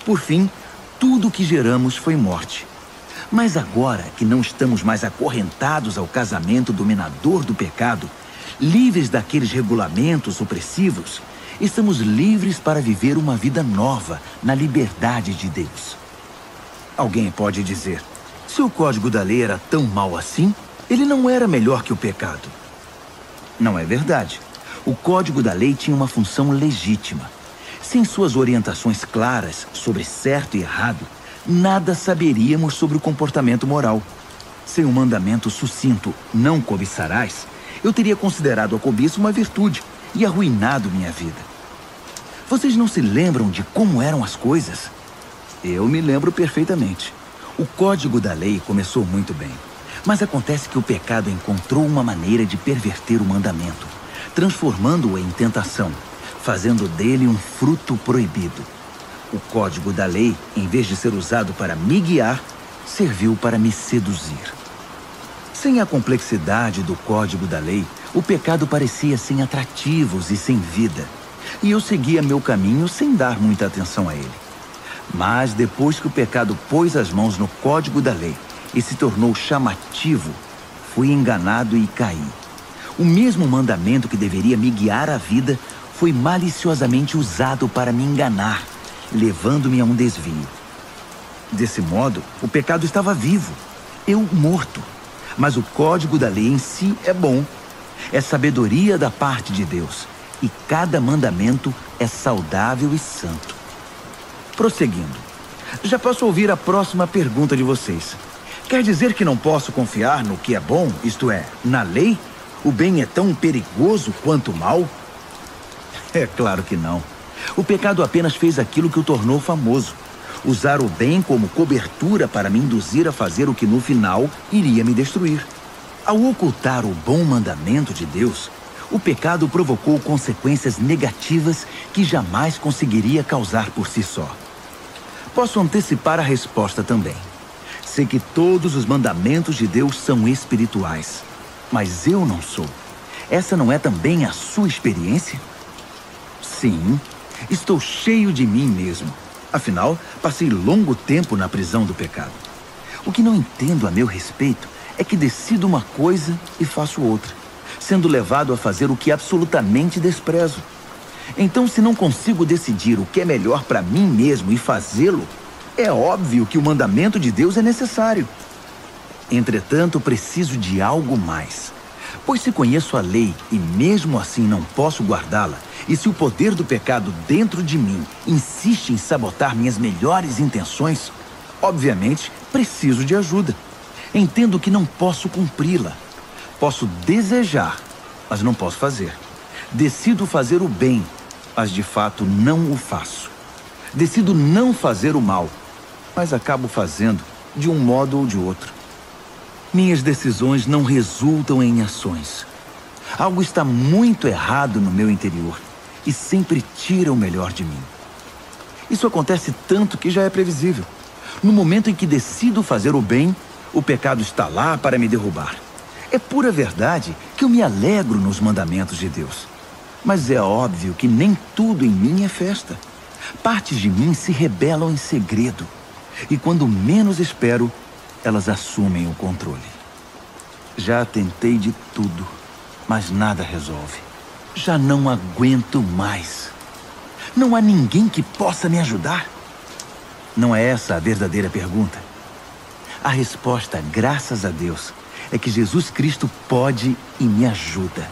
Speaker 1: Por fim, tudo o que geramos foi morte. Mas agora que não estamos mais acorrentados ao casamento dominador do pecado, livres daqueles regulamentos opressivos, estamos livres para viver uma vida nova na liberdade de Deus. Alguém pode dizer, se o código da lei era tão mau assim, ele não era melhor que o pecado. Não é verdade. O código da lei tinha uma função legítima. Sem suas orientações claras sobre certo e errado, nada saberíamos sobre o comportamento moral. Sem um mandamento sucinto, não cobiçarás, eu teria considerado a cobiça uma virtude e arruinado minha vida. Vocês não se lembram de como eram as coisas? Eu me lembro perfeitamente. O código da lei começou muito bem, mas acontece que o pecado encontrou uma maneira de perverter o mandamento, transformando-o em tentação, fazendo dele um fruto proibido. O código da lei, em vez de ser usado para me guiar, serviu para me seduzir. Sem a complexidade do código da lei, o pecado parecia sem atrativos e sem vida, e eu seguia meu caminho sem dar muita atenção a ele. Mas depois que o pecado pôs as mãos no código da lei e se tornou chamativo, fui enganado e caí. O mesmo mandamento que deveria me guiar à vida foi maliciosamente usado para me enganar, levando-me a um desvio. Desse modo, o pecado estava vivo, eu morto. Mas o código da lei em si é bom. É sabedoria da parte de Deus. E cada mandamento é saudável e santo. Prosseguindo. Já posso ouvir a próxima pergunta de vocês. Quer dizer que não posso confiar no que é bom, isto é, na lei? O bem é tão perigoso quanto o mal? É claro que não. O pecado apenas fez aquilo que o tornou famoso. Usar o bem como cobertura para me induzir a fazer o que no final iria me destruir. Ao ocultar o bom mandamento de Deus, o pecado provocou consequências negativas que jamais conseguiria causar por si só. Posso antecipar a resposta também. Sei que todos os mandamentos de Deus são espirituais, mas eu não sou. Essa não é também a sua experiência? Sim, estou cheio de mim mesmo. Afinal, passei longo tempo na prisão do pecado. O que não entendo a meu respeito é que decido uma coisa e faço outra, sendo levado a fazer o que absolutamente desprezo. Então, se não consigo decidir o que é melhor para mim mesmo e fazê-lo, é óbvio que o mandamento de Deus é necessário. Entretanto, preciso de algo mais. Pois se conheço a lei e mesmo assim não posso guardá-la, e se o poder do pecado dentro de mim insiste em sabotar minhas melhores intenções, obviamente preciso de ajuda. Entendo que não posso cumpri-la. Posso desejar, mas não posso fazer. Decido fazer o bem, mas de fato não o faço. Decido não fazer o mal, mas acabo fazendo de um modo ou de outro. Minhas decisões não resultam em ações. Algo está muito errado no meu interior e sempre tira o melhor de mim. Isso acontece tanto que já é previsível. No momento em que decido fazer o bem, o pecado está lá para me derrubar. É pura verdade que eu me alegro nos mandamentos de Deus. Mas é óbvio que nem tudo em mim é festa. Partes de mim se rebelam em segredo. E quando menos espero, elas assumem o controle. Já tentei de tudo, mas nada resolve. Já não aguento mais. Não há ninguém que possa me ajudar? Não é essa a verdadeira pergunta? A resposta, graças a Deus, é que Jesus Cristo pode e me ajuda.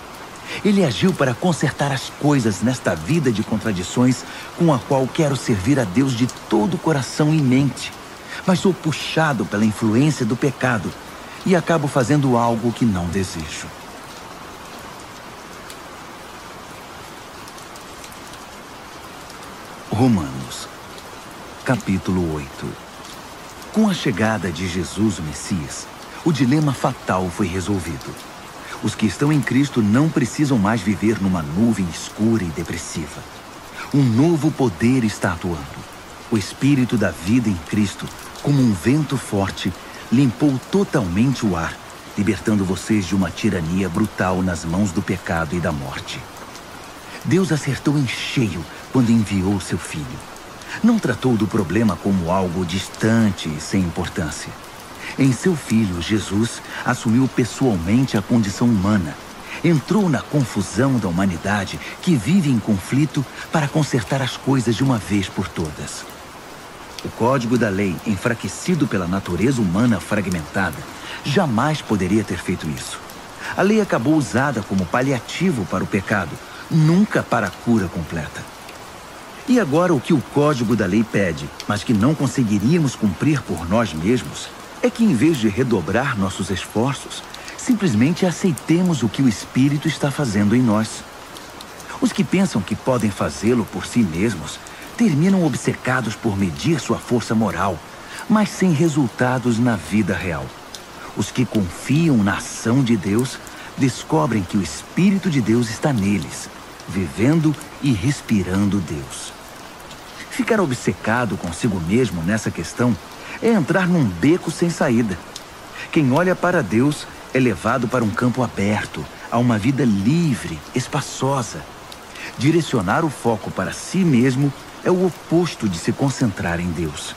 Speaker 1: Ele agiu para consertar as coisas nesta vida de contradições com a qual quero servir a Deus de todo o coração e mente. Mas sou puxado pela influência do pecado e acabo fazendo algo que não desejo. Romanos, capítulo 8. Com a chegada de Jesus, o Messias, o dilema fatal foi resolvido. Os que estão em Cristo não precisam mais viver numa nuvem escura e depressiva. Um novo poder está atuando. O Espírito da vida em Cristo, como um vento forte, limpou totalmente o ar, libertando vocês de uma tirania brutal nas mãos do pecado e da morte. Deus acertou em cheio quando enviou seu Filho. Não tratou do problema como algo distante e sem importância. Em seu Filho, Jesus assumiu pessoalmente a condição humana. Entrou na confusão da humanidade que vive em conflito para consertar as coisas de uma vez por todas. O código da lei, enfraquecido pela natureza humana fragmentada, jamais poderia ter feito isso. A lei acabou usada como paliativo para o pecado, nunca para a cura completa. E agora o que o código da lei pede, mas que não conseguiríamos cumprir por nós mesmos, é que em vez de redobrar nossos esforços, simplesmente aceitemos o que o Espírito está fazendo em nós. Os que pensam que podem fazê-lo por si mesmos terminam obcecados por medir sua força moral, mas sem resultados na vida real. Os que confiam na ação de Deus descobrem que o Espírito de Deus está neles, vivendo e respirando Deus. Ficar obcecado consigo mesmo nessa questão é entrar num beco sem saída. Quem olha para Deus é levado para um campo aberto, a uma vida livre, espaçosa. Direcionar o foco para si mesmo é o oposto de se concentrar em Deus.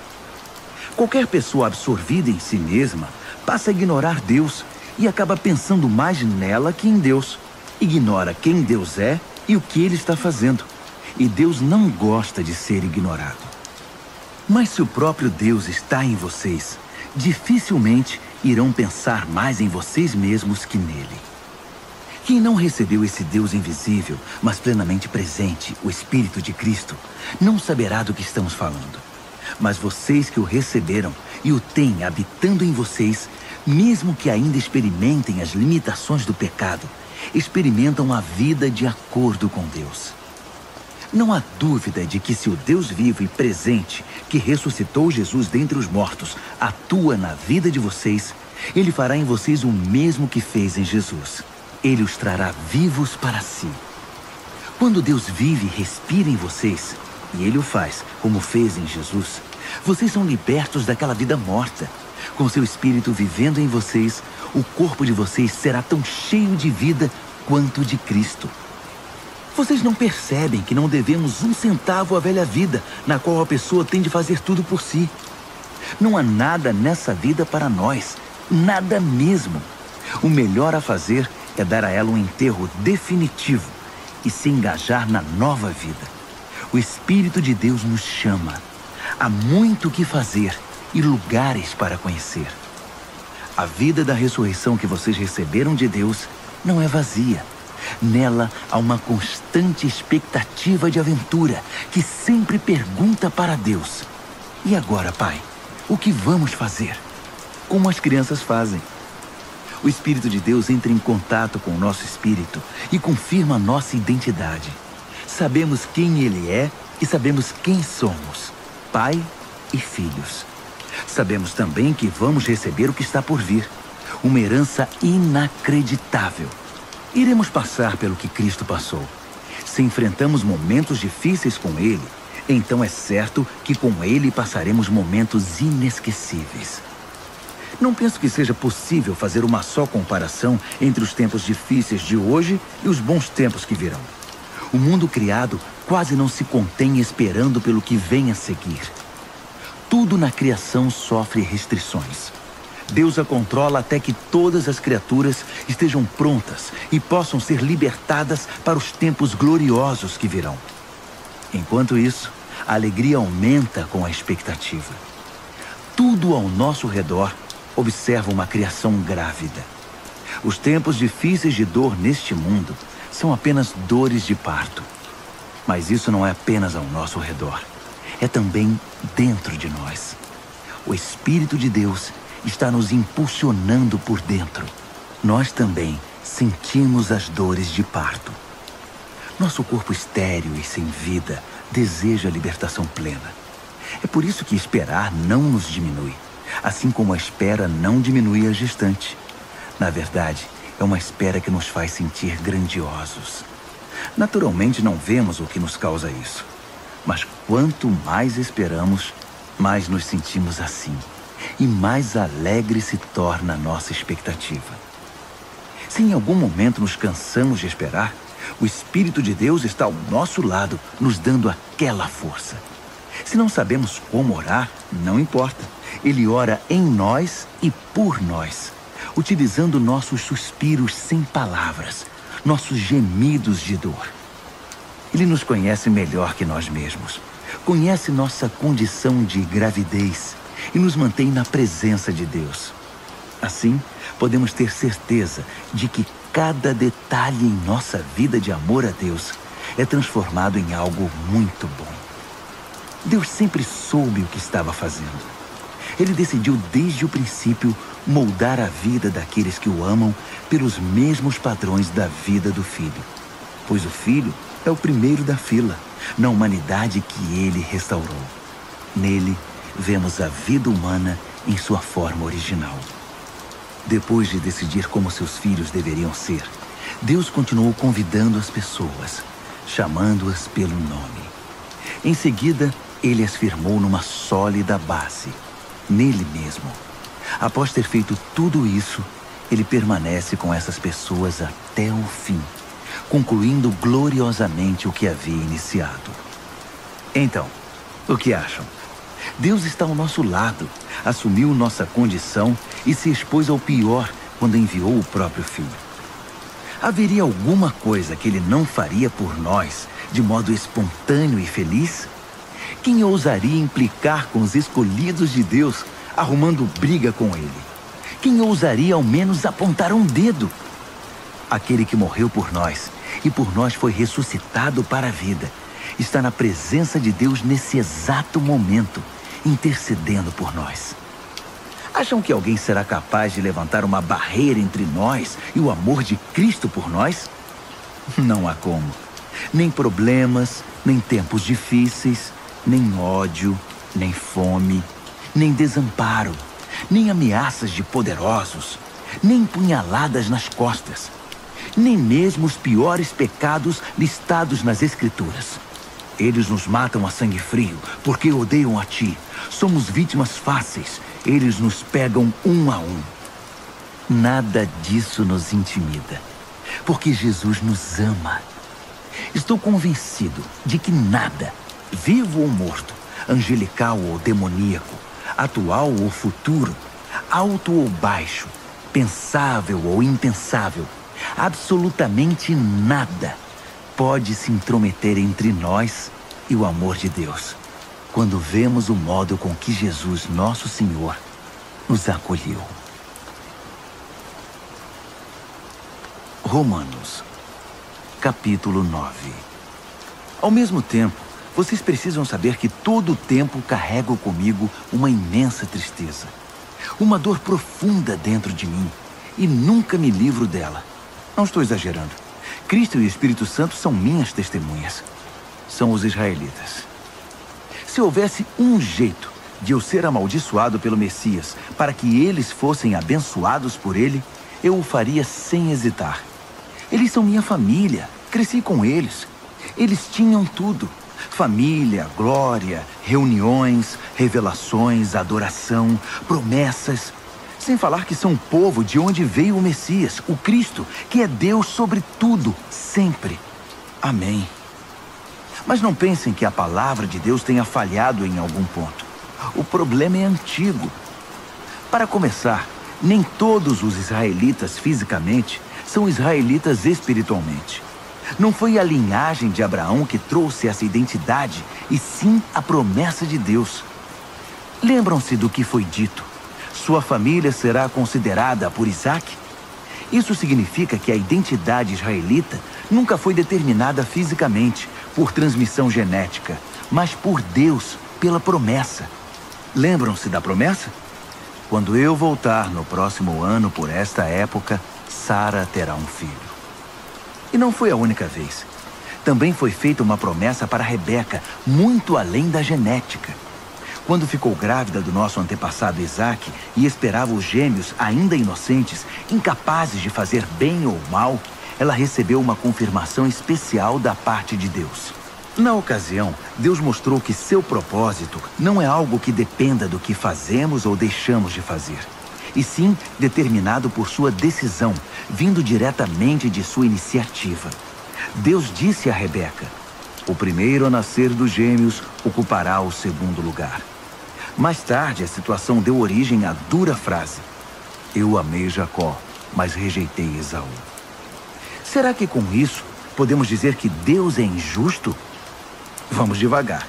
Speaker 1: Qualquer pessoa absorvida em si mesma passa a ignorar Deus e acaba pensando mais nela que em Deus. Ignora quem Deus é e o que Ele está fazendo. E Deus não gosta de ser ignorado. Mas se o próprio Deus está em vocês, dificilmente irão pensar mais em vocês mesmos que nele. Quem não recebeu esse Deus invisível, mas plenamente presente, o Espírito de Cristo, não saberá do que estamos falando. Mas vocês que o receberam e o têm habitando em vocês, mesmo que ainda experimentem as limitações do pecado, experimentam a vida de acordo com Deus. Não há dúvida de que se o Deus vivo e presente, que ressuscitou Jesus dentre os mortos, atua na vida de vocês, Ele fará em vocês o mesmo que fez em Jesus. Ele os trará vivos para si. Quando Deus vive e respira em vocês, e Ele o faz, como fez em Jesus, vocês são libertos daquela vida morta. Com seu Espírito vivendo em vocês, o corpo de vocês será tão cheio de vida quanto de Cristo. Vocês não percebem que não devemos um centavo à velha vida, na qual a pessoa tem de fazer tudo por si. Não há nada nessa vida para nós, nada mesmo. O melhor a fazer é dar a ela um enterro definitivo e se engajar na nova vida. O Espírito de Deus nos chama. Há muito o que fazer e lugares para conhecer. A vida da ressurreição que vocês receberam de Deus não é vazia. Nela há uma constante expectativa de aventura que sempre pergunta para Deus: e agora, Pai, o que vamos fazer? Como as crianças fazem. O Espírito de Deus entra em contato com o nosso espírito e confirma a nossa identidade. Sabemos quem Ele é e sabemos quem somos, Pai e filhos. Sabemos também que vamos receber o que está por vir, uma herança inacreditável. Iremos passar pelo que Cristo passou. Se enfrentamos momentos difíceis com Ele, então é certo que com Ele passaremos momentos inesquecíveis. Não penso que seja possível fazer uma só comparação entre os tempos difíceis de hoje e os bons tempos que virão. O mundo criado quase não se contém esperando pelo que vem a seguir. Tudo na criação sofre restrições. Deus a controla até que todas as criaturas estejam prontas e possam ser libertadas para os tempos gloriosos que virão. Enquanto isso, a alegria aumenta com a expectativa. Tudo ao nosso redor observa uma criação grávida. Os tempos difíceis de dor neste mundo são apenas dores de parto. Mas isso não é apenas ao nosso redor. É também dentro de nós. O Espírito de Deus está nos impulsionando por dentro. Nós também sentimos as dores de parto. Nosso corpo estéril e sem vida deseja a libertação plena. É por isso que esperar não nos diminui, assim como a espera não diminui a gestante. Na verdade, é uma espera que nos faz sentir grandiosos. Naturalmente não vemos o que nos causa isso. Mas quanto mais esperamos, mais nos sentimos assim. E mais alegre se torna a nossa expectativa. Se em algum momento nos cansamos de esperar, o Espírito de Deus está ao nosso lado, nos dando aquela força. Se não sabemos como orar, não importa. Ele ora em nós e por nós, utilizando nossos suspiros sem palavras, nossos gemidos de dor. Ele nos conhece melhor que nós mesmos. Conhece nossa condição de gravidez e nos mantém na presença de Deus. Assim, podemos ter certeza de que cada detalhe em nossa vida de amor a Deus é transformado em algo muito bom. Deus sempre soube o que estava fazendo. Ele decidiu desde o princípio moldar a vida daqueles que o amam pelos mesmos padrões da vida do Filho. Pois o Filho é o primeiro da fila, na humanidade que ele restaurou. Nele, vemos a vida humana em sua forma original. Depois de decidir como seus filhos deveriam ser, Deus continuou convidando as pessoas, chamando-as pelo nome. Em seguida, ele as firmou numa sólida base, nele mesmo. Após ter feito tudo isso, ele permanece com essas pessoas até o fim, concluindo gloriosamente o que havia iniciado. Então, o que acham? Deus está ao nosso lado, assumiu nossa condição e se expôs ao pior quando enviou o próprio Filho. Haveria alguma coisa que ele não faria por nós de modo espontâneo e feliz? Quem ousaria implicar com os escolhidos de Deus, arrumando briga com ele? Quem ousaria ao menos apontar um dedo? Aquele que morreu por nós e por nós foi ressuscitado para a vida, está na presença de Deus nesse exato momento, intercedendo por nós. Acham que alguém será capaz de levantar uma barreira entre nós e o amor de Cristo por nós? Não há como. Nem problemas, nem tempos difíceis, nem ódio, nem fome, nem desamparo, nem ameaças de poderosos, nem punhaladas nas costas, nem mesmo os piores pecados listados nas Escrituras. Eles nos matam a sangue frio, porque odeiam a ti. Somos vítimas fáceis. Eles nos pegam um a um. Nada disso nos intimida, porque Jesus nos ama. Estou convencido de que nada, vivo ou morto, angelical ou demoníaco, atual ou futuro, alto ou baixo, pensável ou impensável, absolutamente nada pode se intrometer entre nós e o amor de Deus, quando vemos o modo com que Jesus, nosso Senhor, nos acolheu. Romanos, capítulo 9. Ao mesmo tempo, vocês precisam saber que todo o tempo carrego comigo uma imensa tristeza, uma dor profunda dentro de mim, e nunca me livro dela. Não estou exagerando. Cristo e o Espírito Santo são minhas testemunhas. São os israelitas. Se houvesse um jeito de eu ser amaldiçoado pelo Messias para que eles fossem abençoados por ele, eu o faria sem hesitar. Eles são minha família. Cresci com eles. Eles tinham tudo. Família, glória, reuniões, revelações, adoração, promessas. Sem falar que são o povo de onde veio o Messias, o Cristo, que é Deus sobre tudo, sempre. Amém. Mas não pensem que a palavra de Deus tenha falhado em algum ponto. O problema é antigo. Para começar, nem todos os israelitas fisicamente são israelitas espiritualmente. Não foi a linhagem de Abraão que trouxe essa identidade, e sim a promessa de Deus. Lembram-se do que foi dito: sua família será considerada por Isaac? Isso significa que a identidade israelita nunca foi determinada fisicamente, por transmissão genética, mas por Deus, pela promessa. Lembram-se da promessa? Quando eu voltar no próximo ano por esta época, Sara terá um filho. E não foi a única vez. Também foi feita uma promessa para Rebeca, muito além da genética. Quando ficou grávida do nosso antepassado Isaac e esperava os gêmeos ainda inocentes, incapazes de fazer bem ou mal, ela recebeu uma confirmação especial da parte de Deus. Na ocasião, Deus mostrou que seu propósito não é algo que dependa do que fazemos ou deixamos de fazer, e sim determinado por sua decisão, vindo diretamente de sua iniciativa. Deus disse a Rebeca: o primeiro a nascer dos gêmeos ocupará o segundo lugar. Mais tarde, a situação deu origem à dura frase: eu amei Jacó, mas rejeitei Esaú. Será que com isso podemos dizer que Deus é injusto? Vamos devagar.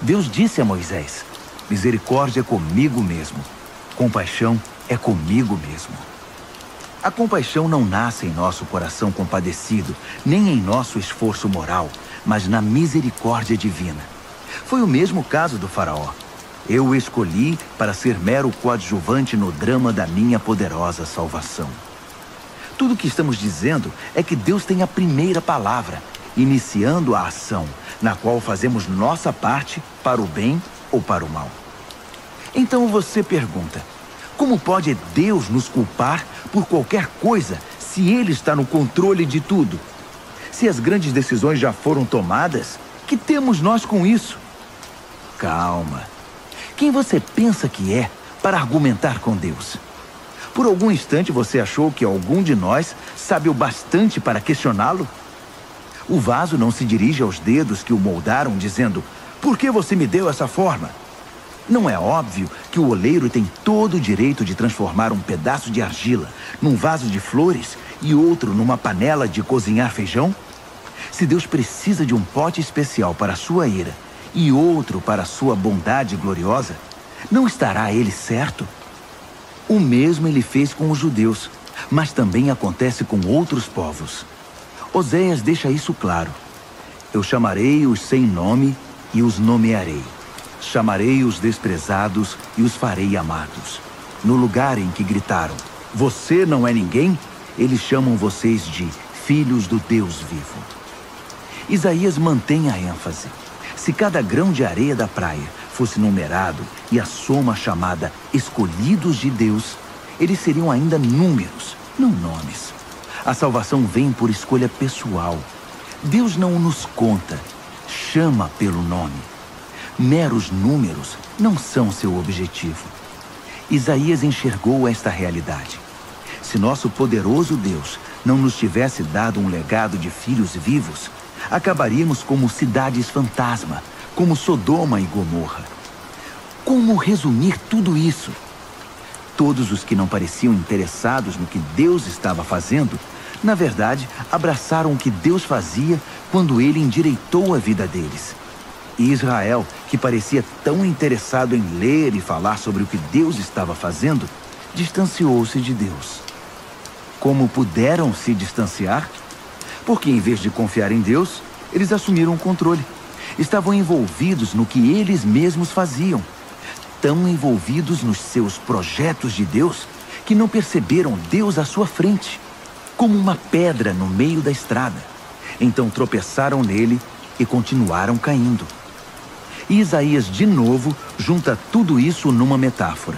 Speaker 1: Deus disse a Moisés: misericórdia é comigo mesmo, compaixão é comigo mesmo. A compaixão não nasce em nosso coração compadecido, nem em nosso esforço moral, mas na misericórdia divina. Foi o mesmo caso do faraó. Eu o escolhi para ser mero coadjuvante no drama da minha poderosa salvação. Tudo o que estamos dizendo é que Deus tem a primeira palavra, iniciando a ação, na qual fazemos nossa parte para o bem ou para o mal. Então você pergunta: como pode Deus nos culpar por qualquer coisa se Ele está no controle de tudo? Se as grandes decisões já foram tomadas, que temos nós com isso? Calma. Quem você pensa que é para argumentar com Deus? Por algum instante você achou que algum de nós sabe o bastante para questioná-lo? O vaso não se dirige aos dedos que o moldaram dizendo: por que você me deu essa forma? Não é óbvio que o oleiro tem todo o direito de transformar um pedaço de argila num vaso de flores e outro numa panela de cozinhar feijão? Se Deus precisa de um pote especial para a sua ira e outro para a sua bondade gloriosa, não estará ele certo? O mesmo ele fez com os judeus, mas também acontece com outros povos. Oséias deixa isso claro: eu chamarei os sem nome e os nomearei. Chamarei os desprezados e os farei amados. No lugar em que gritaram: você não é ninguém, eles chamam vocês de filhos do Deus vivo. Isaías mantém a ênfase. Se cada grão de areia da praia fosse numerado e a soma chamada escolhidos de Deus, eles seriam ainda números, não nomes. A salvação vem por escolha pessoal. Deus não nos conta, chama pelo nome. Meros números não são seu objetivo. Isaías enxergou esta realidade. Se nosso poderoso Deus não nos tivesse dado um legado de filhos vivos, acabaríamos como cidades fantasma, como Sodoma e Gomorra. Como resumir tudo isso? Todos os que não pareciam interessados no que Deus estava fazendo, na verdade, abraçaram o que Deus fazia quando ele endireitou a vida deles. E Israel, que parecia tão interessado em ler e falar sobre o que Deus estava fazendo, distanciou-se de Deus. Como puderam se distanciar? Porque em vez de confiar em Deus, eles assumiram o controle. Estavam envolvidos no que eles mesmos faziam. Tão envolvidos nos seus projetos de Deus, que não perceberam Deus à sua frente, como uma pedra no meio da estrada. Então tropeçaram nele e continuaram caindo. E Isaías, de novo, junta tudo isso numa metáfora.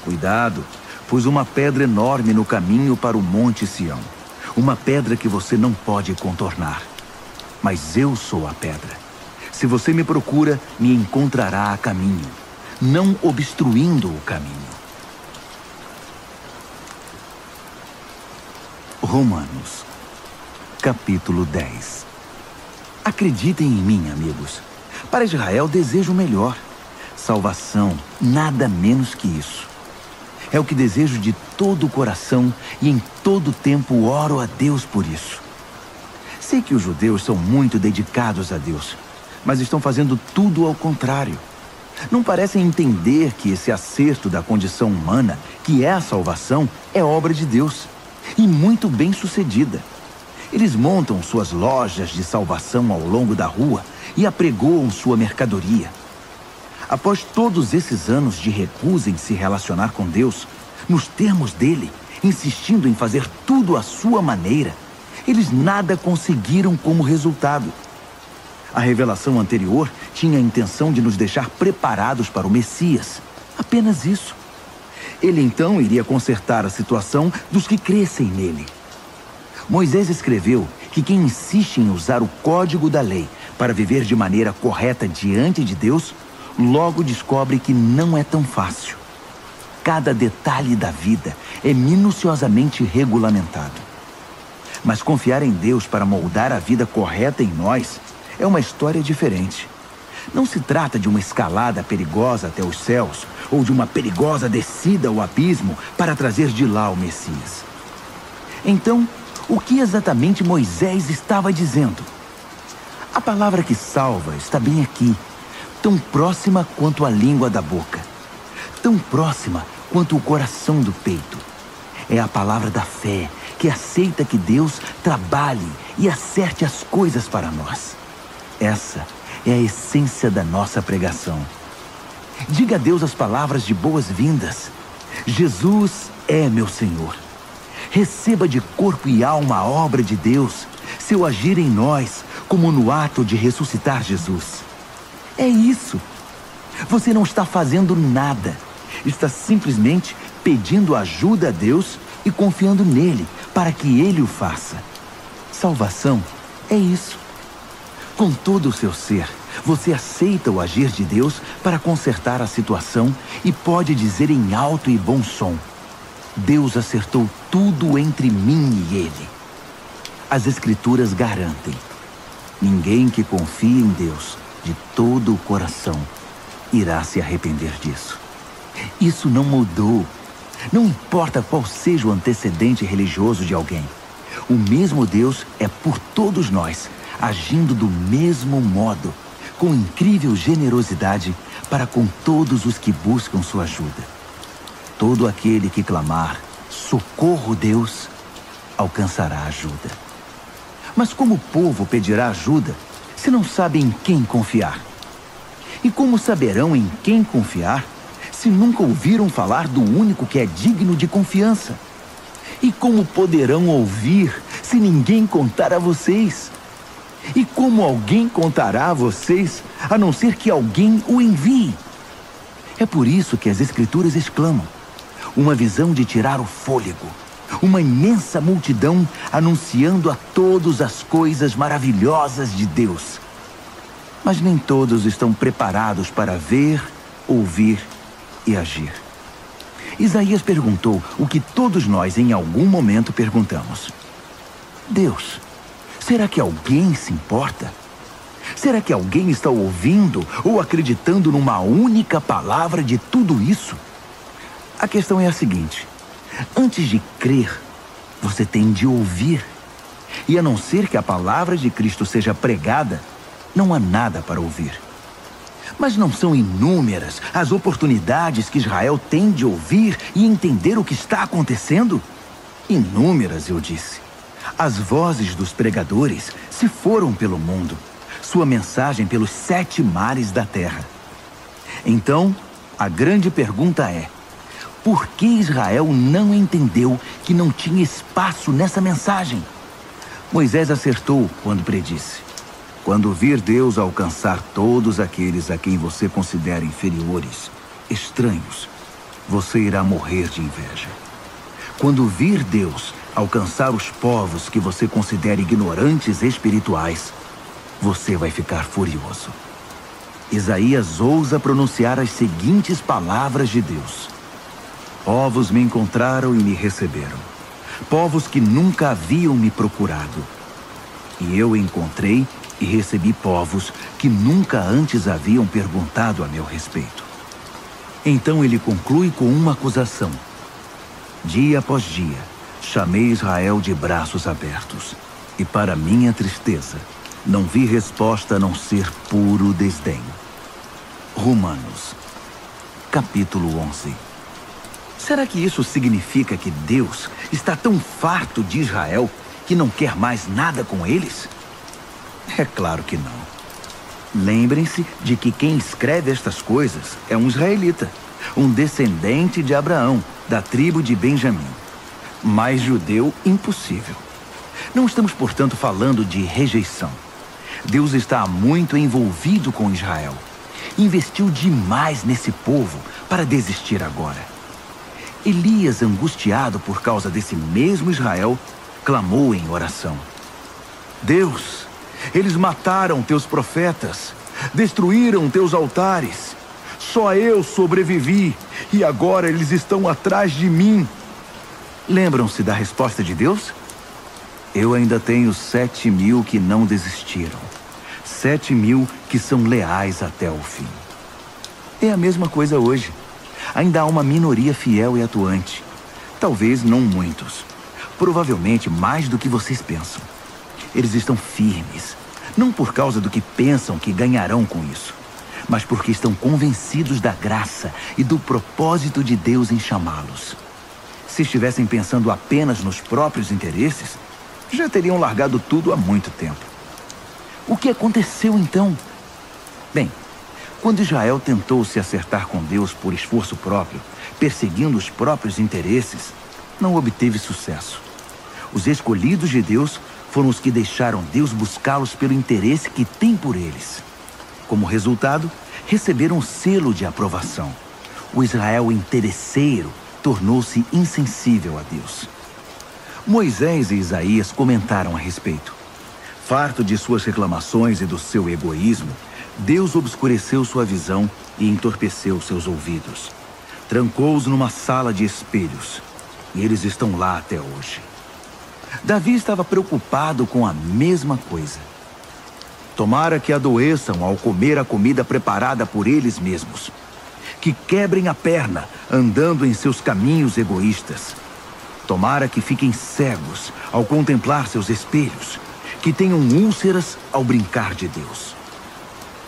Speaker 1: Cuidado, pus uma pedra enorme no caminho para o Monte Sião. Uma pedra que você não pode contornar. Mas eu sou a pedra. Se você me procura, me encontrará a caminho, não obstruindo o caminho. Romanos, capítulo 10. Acreditem em mim, amigos. Para Israel desejo o melhor. Salvação, nada menos que isso. É o que desejo de todo o coração e em todo tempo oro a Deus por isso. Sei que os judeus são muito dedicados a Deus, mas estão fazendo tudo ao contrário. Não parecem entender que esse acerto da condição humana, que é a salvação, é obra de Deus, e muito bem sucedida. Eles montam suas lojas de salvação ao longo da rua e apregoam sua mercadoria. Após todos esses anos de recusa em se relacionar com Deus, nos termos dele, insistindo em fazer tudo à sua maneira, eles nada conseguiram como resultado. A revelação anterior tinha a intenção de nos deixar preparados para o Messias. Apenas isso. Ele então iria consertar a situação dos que crescem nele. Moisés escreveu que quem insiste em usar o código da lei para viver de maneira correta diante de Deus, logo descobre que não é tão fácil. Cada detalhe da vida é minuciosamente regulamentado. Mas confiar em Deus para moldar a vida correta em nós é uma história diferente. Não se trata de uma escalada perigosa até os céus ou de uma perigosa descida ao abismo para trazer de lá o Messias. Então, o que exatamente Moisés estava dizendo? A palavra que salva está bem aqui, tão próxima quanto a língua da boca, tão próxima quanto o coração do peito. É a palavra da fé, que aceita que Deus trabalhe e acerte as coisas para nós. Essa é a essência da nossa pregação. Diga a Deus as palavras de boas-vindas. Jesus é meu Senhor. Receba de corpo e alma a obra de Deus, seu agir em nós, como no ato de ressuscitar Jesus. É isso. Você não está fazendo nada. Está simplesmente pedindo ajuda a Deus e confiando nele para que ele o faça. Salvação é isso. Com todo o seu ser, você aceita o agir de Deus para consertar a situação e pode dizer em alto e bom som: Deus acertou tudo entre mim e ele. As Escrituras garantem: ninguém que confie em Deus de todo o coração irá se arrepender disso. Isso não mudou. Não importa qual seja o antecedente religioso de alguém. O mesmo Deus é por todos nós, agindo do mesmo modo, com incrível generosidade para com todos os que buscam sua ajuda. Todo aquele que clamar, socorro Deus, alcançará ajuda. Mas como o povo pedirá ajuda se não sabe em quem confiar? E como saberão em quem confiar se nunca ouviram falar do único que é digno de confiança? E como poderão ouvir se ninguém contar a vocês? E como alguém contará a vocês, a não ser que alguém o envie? É por isso que as Escrituras exclamam: uma visão de tirar o fôlego, uma imensa multidão anunciando a todos as coisas maravilhosas de Deus. Mas nem todos estão preparados para ver, ouvir e agir. Isaías perguntou o que todos nós em algum momento perguntamos: Deus, será que alguém se importa? Será que alguém está ouvindo ou acreditando numa única palavra de tudo isso? A questão é a seguinte: antes de crer, você tem de ouvir. E a não ser que a palavra de Cristo seja pregada, não há nada para ouvir. Mas não são inúmeras as oportunidades que Israel tem de ouvir e entender o que está acontecendo? Inúmeras, eu disse. As vozes dos pregadores se foram pelo mundo, sua mensagem pelos 7 mares da terra. Então, a grande pergunta é: por que Israel não entendeu que não tinha espaço nessa mensagem? Moisés acertou quando predisse: quando vir Deus alcançar todos aqueles a quem você considera inferiores, estranhos, você irá morrer de inveja. Quando vir Deus alcançar os povos que você considera ignorantes espirituais, você vai ficar furioso. Isaías ousa pronunciar as seguintes palavras de Deus: povos me encontraram e me receberam, povos que nunca haviam me procurado. E eu encontrei e recebi povos que nunca antes haviam perguntado a meu respeito. Então ele conclui com uma acusação. Dia após dia, chamei Israel de braços abertos, e para minha tristeza, não vi resposta a não ser puro desdém. Romanos, capítulo 11. Será que isso significa que Deus está tão farto de Israel que não quer mais nada com eles? É claro que não. Lembrem-se de que quem escreve estas coisas é um israelita, um descendente de Abraão, da tribo de Benjamim. Mais judeu, impossível. Não estamos, portanto, falando de rejeição. Deus está muito envolvido com Israel. Investiu demais nesse povo para desistir agora. Elias, angustiado por causa desse mesmo Israel, clamou em oração. Deus, eles mataram teus profetas, destruíram teus altares. Só eu sobrevivi e agora eles estão atrás de mim. Lembram-se da resposta de Deus? Eu ainda tenho 7.000 que não desistiram. 7.000 que são leais até o fim. É a mesma coisa hoje. Ainda há uma minoria fiel e atuante. Talvez não muitos. Provavelmente mais do que vocês pensam. Eles estão firmes. Não por causa do que pensam que ganharão com isso, mas porque estão convencidos da graça e do propósito de Deus em chamá-los. Se estivessem pensando apenas nos próprios interesses, já teriam largado tudo há muito tempo. O que aconteceu então? Bem, quando Israel tentou se acertar com Deus por esforço próprio, perseguindo os próprios interesses, não obteve sucesso. Os escolhidos de Deus foram os que deixaram Deus buscá-los pelo interesse que tem por eles. Como resultado, receberam o selo de aprovação. O Israel interesseiro tornou-se insensível a Deus. Moisés e Isaías comentaram a respeito. Farto de suas reclamações e do seu egoísmo, Deus obscureceu sua visão e entorpeceu seus ouvidos. Trancou-os numa sala de espelhos, e eles estão lá até hoje. Davi estava preocupado com a mesma coisa. Tomara que adoeçam ao comer a comida preparada por eles mesmos. Que quebrem a perna andando em seus caminhos egoístas. Tomara que fiquem cegos ao contemplar seus espelhos. Que tenham úlceras ao brincar de Deus.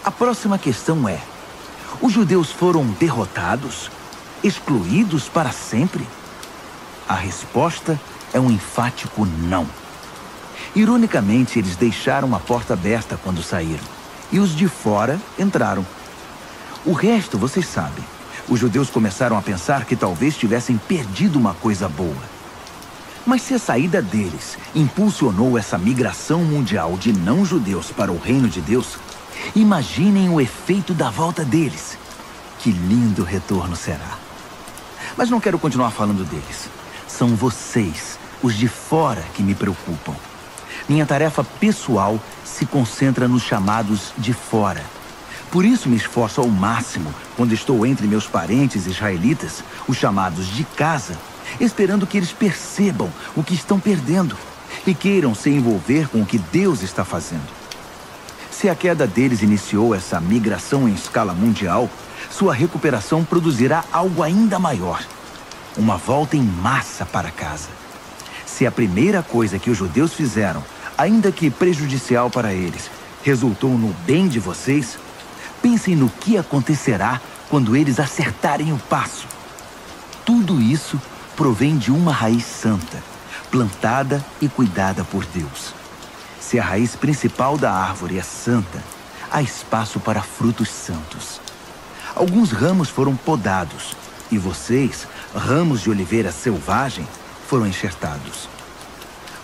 Speaker 1: A próxima questão é: os judeus foram derrotados? Excluídos para sempre? A resposta é um enfático não. Ironicamente, eles deixaram a porta aberta quando saíram, e os de fora entraram. O resto, vocês sabem. Os judeus começaram a pensar que talvez tivessem perdido uma coisa boa. Mas se a saída deles impulsionou essa migração mundial de não-judeus para o reino de Deus, imaginem o efeito da volta deles. Que lindo retorno será. Mas não quero continuar falando deles. São vocês, os de fora, que me preocupam. Minha tarefa pessoal se concentra nos chamados de fora. Por isso me esforço ao máximo quando estou entre meus parentes israelitas, os chamados de casa, esperando que eles percebam o que estão perdendo e queiram se envolver com o que Deus está fazendo. Se a queda deles iniciou essa migração em escala mundial, sua recuperação produzirá algo ainda maior. Uma volta em massa para casa. Se a primeira coisa que os judeus fizeram, ainda que prejudicial para eles, resultou no bem de vocês, pensem no que acontecerá quando eles acertarem o passo. Tudo isso provém de uma raiz santa, plantada e cuidada por Deus. Se a raiz principal da árvore é santa, há espaço para frutos santos. Alguns ramos foram podados, e vocês, ramos de oliveira selvagem, foram enxertados.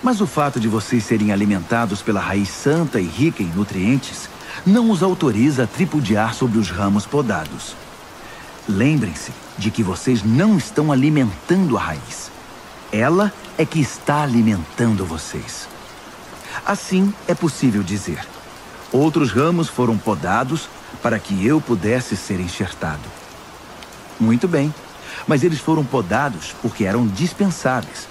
Speaker 1: Mas o fato de vocês serem alimentados pela raiz santa e rica em nutrientes não os autoriza a tripudiar sobre os ramos podados. Lembrem-se de que vocês não estão alimentando a raiz. Ela é que está alimentando vocês. Assim é possível dizer: outros ramos foram podados para que eu pudesse ser enxertado. Muito bem, mas eles foram podados porque eram dispensáveis,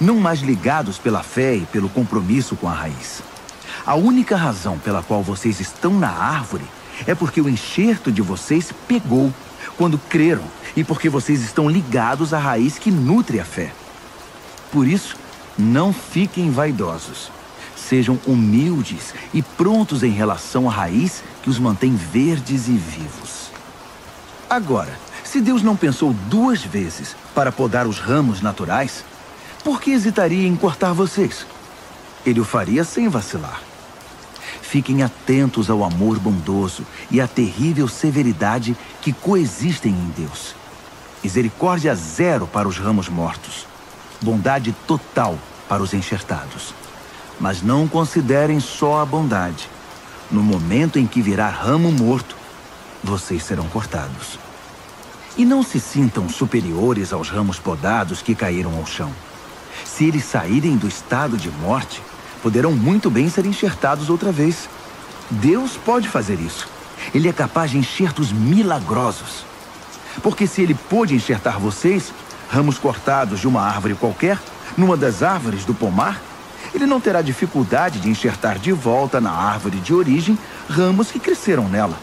Speaker 1: não mais ligados pela fé e pelo compromisso com a raiz. A única razão pela qual vocês estão na árvore é porque o enxerto de vocês pegou quando creram e porque vocês estão ligados à raiz que nutre a fé. Por isso, não fiquem vaidosos. Sejam humildes e prontos em relação à raiz que os mantém verdes e vivos. Agora, se Deus não pensou 2 vezes para podar os ramos naturais, por que hesitaria em cortar vocês? Ele o faria sem vacilar. Fiquem atentos ao amor bondoso e à terrível severidade que coexistem em Deus. Misericórdia 0 para os ramos mortos. Bondade total para os enxertados. Mas não considerem só a bondade. No momento em que virar ramo morto, vocês serão cortados. E não se sintam superiores aos ramos podados que caíram ao chão. Se eles saírem do estado de morte, poderão muito bem ser enxertados outra vez. Deus pode fazer isso. Ele é capaz de enxertos milagrosos. Porque se ele pôde enxertar vocês, ramos cortados de uma árvore qualquer, numa das árvores do pomar, ele não terá dificuldade de enxertar de volta na árvore de origem ramos que cresceram nela.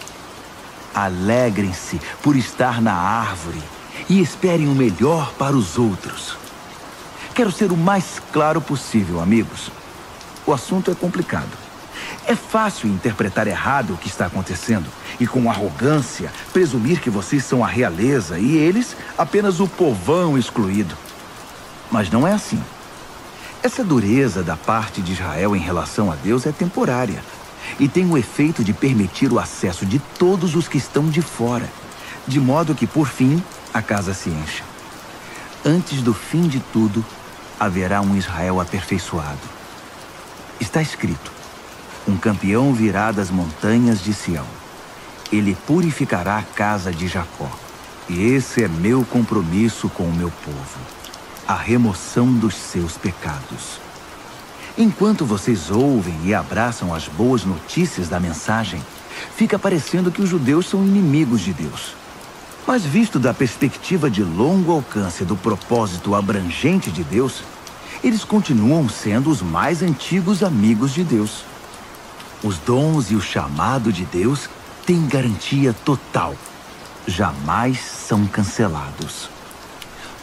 Speaker 1: Alegrem-se por estar na árvore e esperem o melhor para os outros. Quero ser o mais claro possível, amigos. O assunto é complicado. É fácil interpretar errado o que está acontecendo e, com arrogância, presumir que vocês são a realeza e eles apenas o povão excluído. Mas não é assim. Essa dureza da parte de Israel em relação a Deus é temporária e tem o efeito de permitir o acesso de todos os que estão de fora, de modo que, por fim, a casa se encha. Antes do fim de tudo, haverá um Israel aperfeiçoado. Está escrito: um campeão virá das montanhas de Sião. Ele purificará a casa de Jacó. E esse é meu compromisso com o meu povo: a remoção dos seus pecados. Enquanto vocês ouvem e abraçam as boas notícias da mensagem, fica parecendo que os judeus são inimigos de Deus. Mas visto da perspectiva de longo alcance do propósito abrangente de Deus, eles continuam sendo os mais antigos amigos de Deus. Os dons e o chamado de Deus têm garantia total. Jamais são cancelados.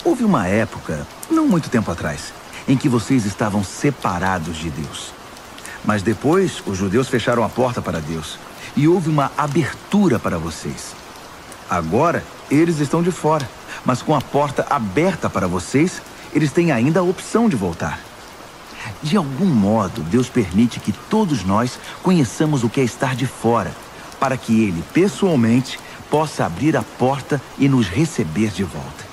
Speaker 1: Houve uma época, não muito tempo atrás, em que vocês estavam separados de Deus. Mas depois, os judeus fecharam a porta para Deus e houve uma abertura para vocês. Agora, eles estão de fora, mas com a porta aberta para vocês, eles têm ainda a opção de voltar. De algum modo, Deus permite que todos nós conheçamos o que é estar de fora, para que Ele, pessoalmente, possa abrir a porta e nos receber de volta.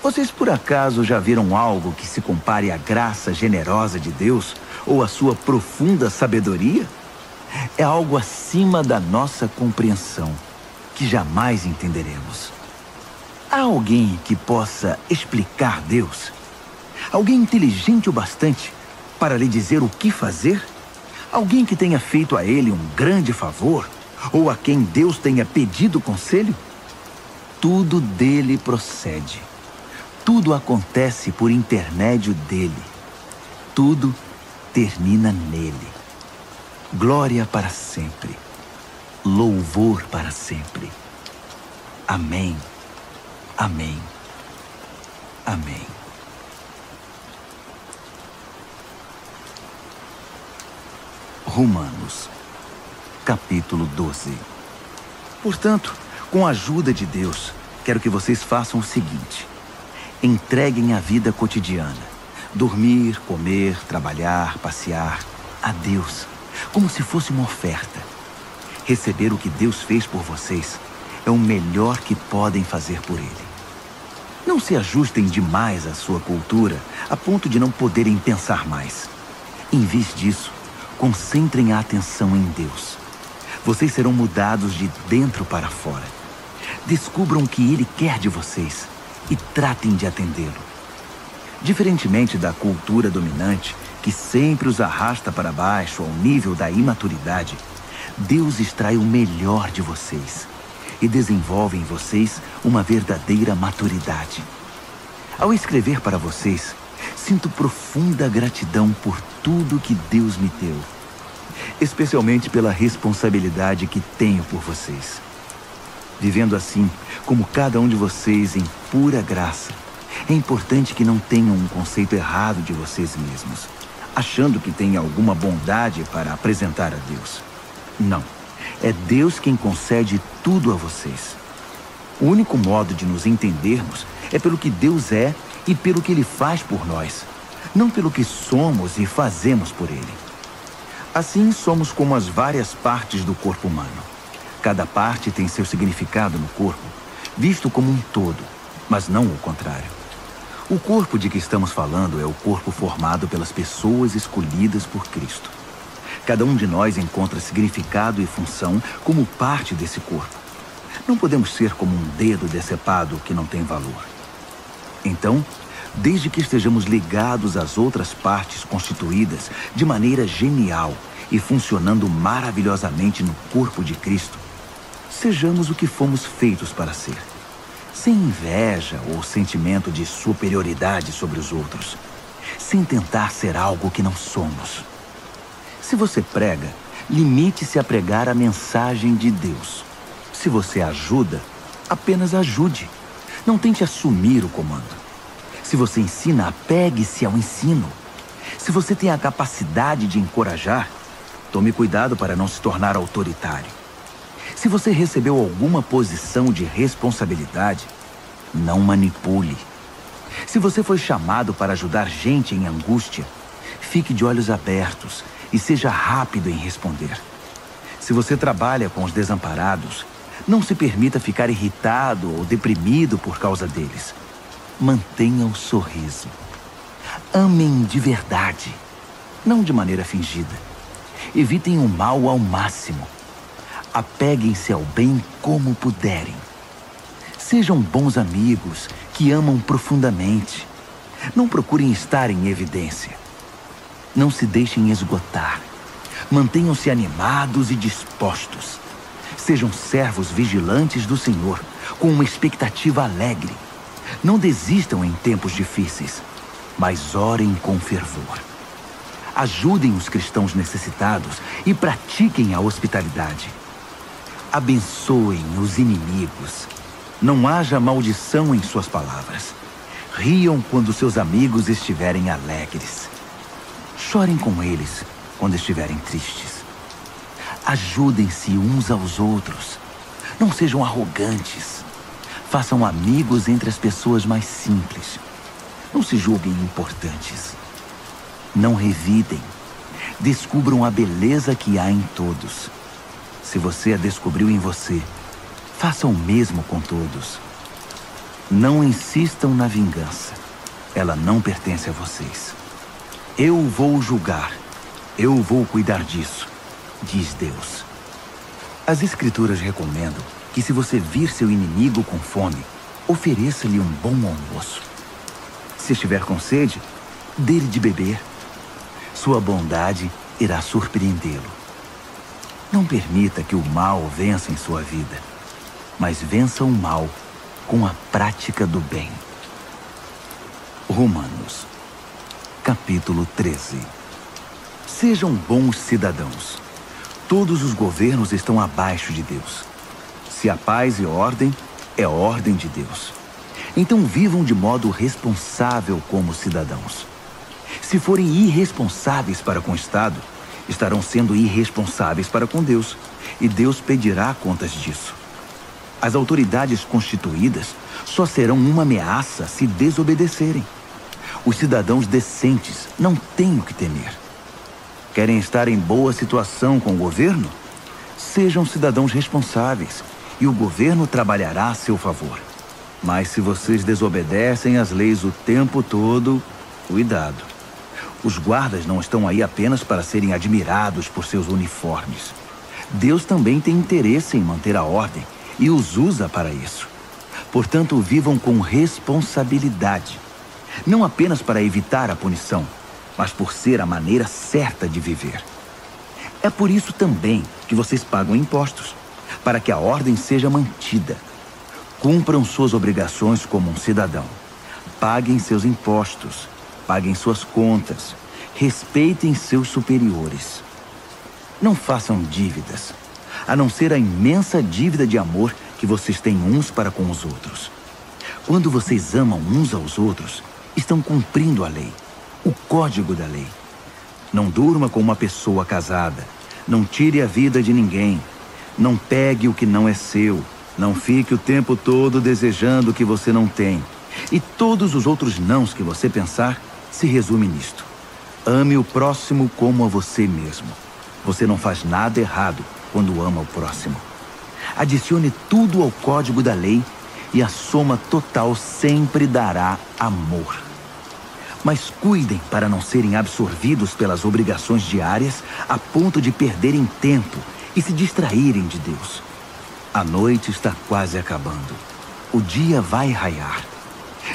Speaker 1: Vocês, por acaso, já viram algo que se compare à graça generosa de Deus ou à sua profunda sabedoria? É algo acima da nossa compreensão, que jamais entenderemos. Há alguém que possa explicar Deus? Alguém inteligente o bastante para lhe dizer o que fazer? Alguém que tenha feito a ele um grande favor? Ou a quem Deus tenha pedido conselho? Tudo dele procede. Tudo acontece por intermédio dele. Tudo termina nele. Glória para sempre. Louvor para sempre. Amém. Amém. Amém. Romanos, capítulo 12. Portanto, com a ajuda de Deus, quero que vocês façam o seguinte: entreguem a vida cotidiana, dormir, comer, trabalhar, passear, a Deus, como se fosse uma oferta. Receber o que Deus fez por vocês é o melhor que podem fazer por Ele. Não se ajustem demais à sua cultura, a ponto de não poderem pensar mais. Em vez disso, concentrem a atenção em Deus. Vocês serão mudados de dentro para fora. Descubram o que Ele quer de vocês e tratem de atendê-lo. Diferentemente da cultura dominante, que sempre os arrasta para baixo ao nível da imaturidade, Deus extrai o melhor de vocês e desenvolve em vocês uma verdadeira maturidade. Ao escrever para vocês, sinto profunda gratidão por tudo que Deus me deu. especialmente pela responsabilidade que tenho por vocês. Vivendo assim, como cada um de vocês em pura graça, é importante que não tenham um conceito errado de vocês mesmos, achando que têm alguma bondade para apresentar a Deus. Não, é Deus quem concede tudo a vocês. O único modo de nos entendermos é pelo que Deus é e pelo que Ele faz por nós, não pelo que somos e fazemos por Ele. Assim, somos como as várias partes do corpo humano. Cada parte tem seu significado no corpo, visto como um todo, mas não o contrário. O corpo de que estamos falando é o corpo formado pelas pessoas escolhidas por Cristo. Cada um de nós encontra significado e função como parte desse corpo. Não podemos ser como um dedo decepado que não tem valor. Então, desde que estejamos ligados às outras partes constituídas de maneira genial e funcionando maravilhosamente no corpo de Cristo, sejamos o que fomos feitos para ser, sem inveja ou sentimento de superioridade sobre os outros, sem tentar ser algo que não somos. Se você prega, limite-se a pregar a mensagem de Deus. Se você ajuda, apenas ajude. Não tente assumir o comando. Se você ensina, apegue-se ao ensino. Se você tem a capacidade de encorajar, tome cuidado para não se tornar autoritário. Se você recebeu alguma posição de responsabilidade, não manipule. Se você foi chamado para ajudar gente em angústia, fique de olhos abertos e seja rápido em responder. Se você trabalha com os desamparados, não se permita ficar irritado ou deprimido por causa deles. Mantenha o sorriso. Amem de verdade, não de maneira fingida. Evitem o mal ao máximo. Apeguem-se ao bem como puderem. Sejam bons amigos que amam profundamente. Não procurem estar em evidência. Não se deixem esgotar. Mantenham-se animados e dispostos. Sejam servos vigilantes do Senhor, com uma expectativa alegre. Não desistam em tempos difíceis, mas orem com fervor. Ajudem os cristãos necessitados e pratiquem a hospitalidade. Abençoem os inimigos. Não haja maldição em suas palavras. Riam quando seus amigos estiverem alegres. Chorem com eles quando estiverem tristes. Ajudem-se uns aos outros. Não sejam arrogantes. Façam amigos entre as pessoas mais simples. Não se julguem importantes. Não revidem. Descubram a beleza que há em todos. Se você a descobriu em você, faça o mesmo com todos. Não insistam na vingança. Ela não pertence a vocês. Eu vou julgar. Eu vou cuidar disso, diz Deus. As Escrituras recomendam que se você vir seu inimigo com fome, ofereça-lhe um bom almoço. Se estiver com sede, dê-lhe de beber. Sua bondade irá surpreendê-lo. Não permita que o mal vença em sua vida, mas vença o mal com a prática do bem. Romanos, capítulo 13. Sejam bons cidadãos. Todos os governos estão abaixo de Deus. Se há paz e ordem, é ordem de Deus. Então vivam de modo responsável como cidadãos. Se forem irresponsáveis para com o Estado, estarão sendo irresponsáveis para com Deus, e Deus pedirá contas disso. As autoridades constituídas só serão uma ameaça se desobedecerem. Os cidadãos decentes não têm o que temer. Querem estar em boa situação com o governo? Sejam cidadãos responsáveis, e o governo trabalhará a seu favor. Mas se vocês desobedecem às leis o tempo todo, cuidado. Os guardas não estão aí apenas para serem admirados por seus uniformes. Deus também tem interesse em manter a ordem e os usa para isso. Portanto, vivam com responsabilidade. Não apenas para evitar a punição, mas por ser a maneira certa de viver. É por isso também que vocês pagam impostos, para que a ordem seja mantida. Cumpram suas obrigações como um cidadão. Paguem seus impostos, paguem suas contas, respeitem seus superiores. Não façam dívidas, a não ser a imensa dívida de amor que vocês têm uns para com os outros. Quando vocês amam uns aos outros, estão cumprindo a lei, o código da lei. Não durma com uma pessoa casada. Não tire a vida de ninguém. Não pegue o que não é seu. Não fique o tempo todo desejando o que você não tem. E todos os outros nãos que você pensar se resume nisto. Ame o próximo como a você mesmo. Você não faz nada errado quando ama o próximo. Adicione tudo ao código da lei e a soma total sempre dará amor. Mas cuidem para não serem absorvidos pelas obrigações diárias a ponto de perderem tempo e se distraírem de Deus. A noite está quase acabando. O dia vai raiar.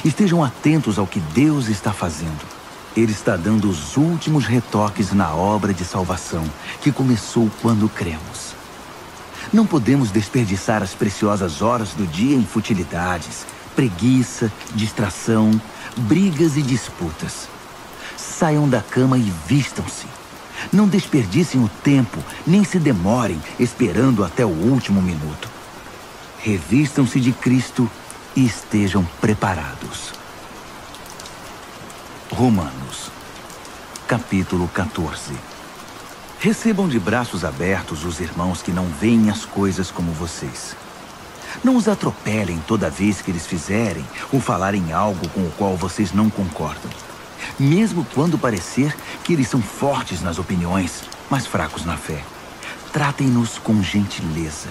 Speaker 1: Estejam atentos ao que Deus está fazendo. Ele está dando os últimos retoques na obra de salvação que começou quando cremos. Não podemos desperdiçar as preciosas horas do dia em futilidades, preguiça, distração, brigas e disputas. Saiam da cama e vistam-se. Não desperdicem o tempo, nem se demorem esperando até o último minuto. Revistam-se de Cristo e estejam preparados. Romanos, capítulo 14. Recebam de braços abertos os irmãos que não veem as coisas como vocês. Não os atropelem toda vez que eles fizerem ou falarem algo com o qual vocês não concordam. Mesmo quando parecer que eles são fortes nas opiniões, mas fracos na fé. Tratem-nos com gentileza.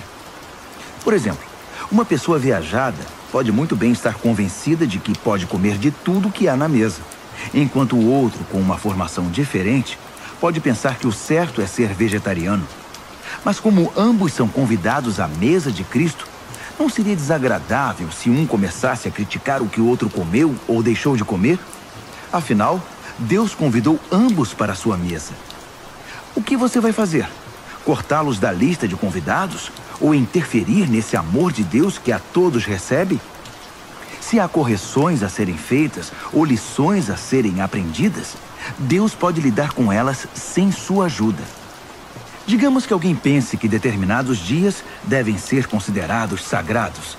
Speaker 1: Por exemplo, uma pessoa viajada pode muito bem estar convencida de que pode comer de tudo que há na mesa, enquanto o outro, com uma formação diferente, pode pensar que o certo é ser vegetariano. Mas como ambos são convidados à mesa de Cristo, não seria desagradável se um começasse a criticar o que o outro comeu ou deixou de comer? Afinal, Deus convidou ambos para a sua mesa. O que você vai fazer? Cortá-los da lista de convidados? Ou interferir nesse amor de Deus que a todos recebe? Se há correções a serem feitas ou lições a serem aprendidas, Deus pode lidar com elas sem sua ajuda. Digamos que alguém pense que determinados dias devem ser considerados sagrados,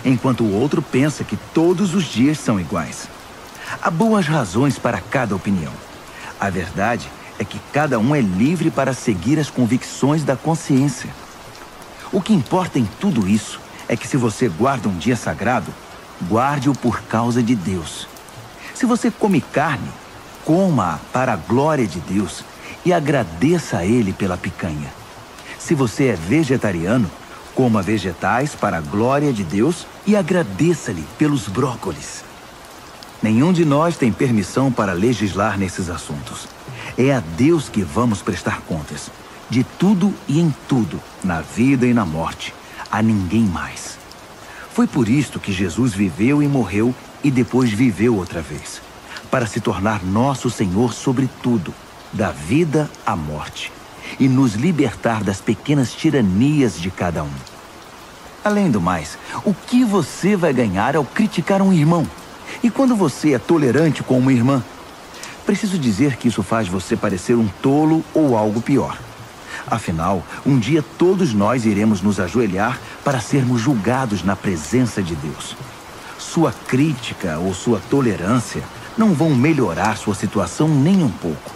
Speaker 1: enquanto o outro pensa que todos os dias são iguais. Há boas razões para cada opinião. A verdade é que cada um é livre para seguir as convicções da consciência. O que importa em tudo isso é que se você guarda um dia sagrado, guarde-o por causa de Deus. Se você come carne, coma-a para a glória de Deus e agradeça a Ele pela picanha. Se você é vegetariano, coma vegetais para a glória de Deus e agradeça-lhe pelos brócolis. Nenhum de nós tem permissão para legislar nesses assuntos. É a Deus que vamos prestar contas, de tudo e em tudo, na vida e na morte, a ninguém mais. Foi por isto que Jesus viveu e morreu e depois viveu outra vez, para se tornar nosso Senhor sobre tudo, da vida à morte, e nos libertar das pequenas tiranias de cada um. Além do mais, o que você vai ganhar ao criticar um irmão? E quando você é tolerante com uma irmã? Preciso dizer que isso faz você parecer um tolo ou algo pior. Afinal, um dia todos nós iremos nos ajoelhar para sermos julgados na presença de Deus. Sua crítica ou sua tolerância não vão melhorar sua situação nem um pouco.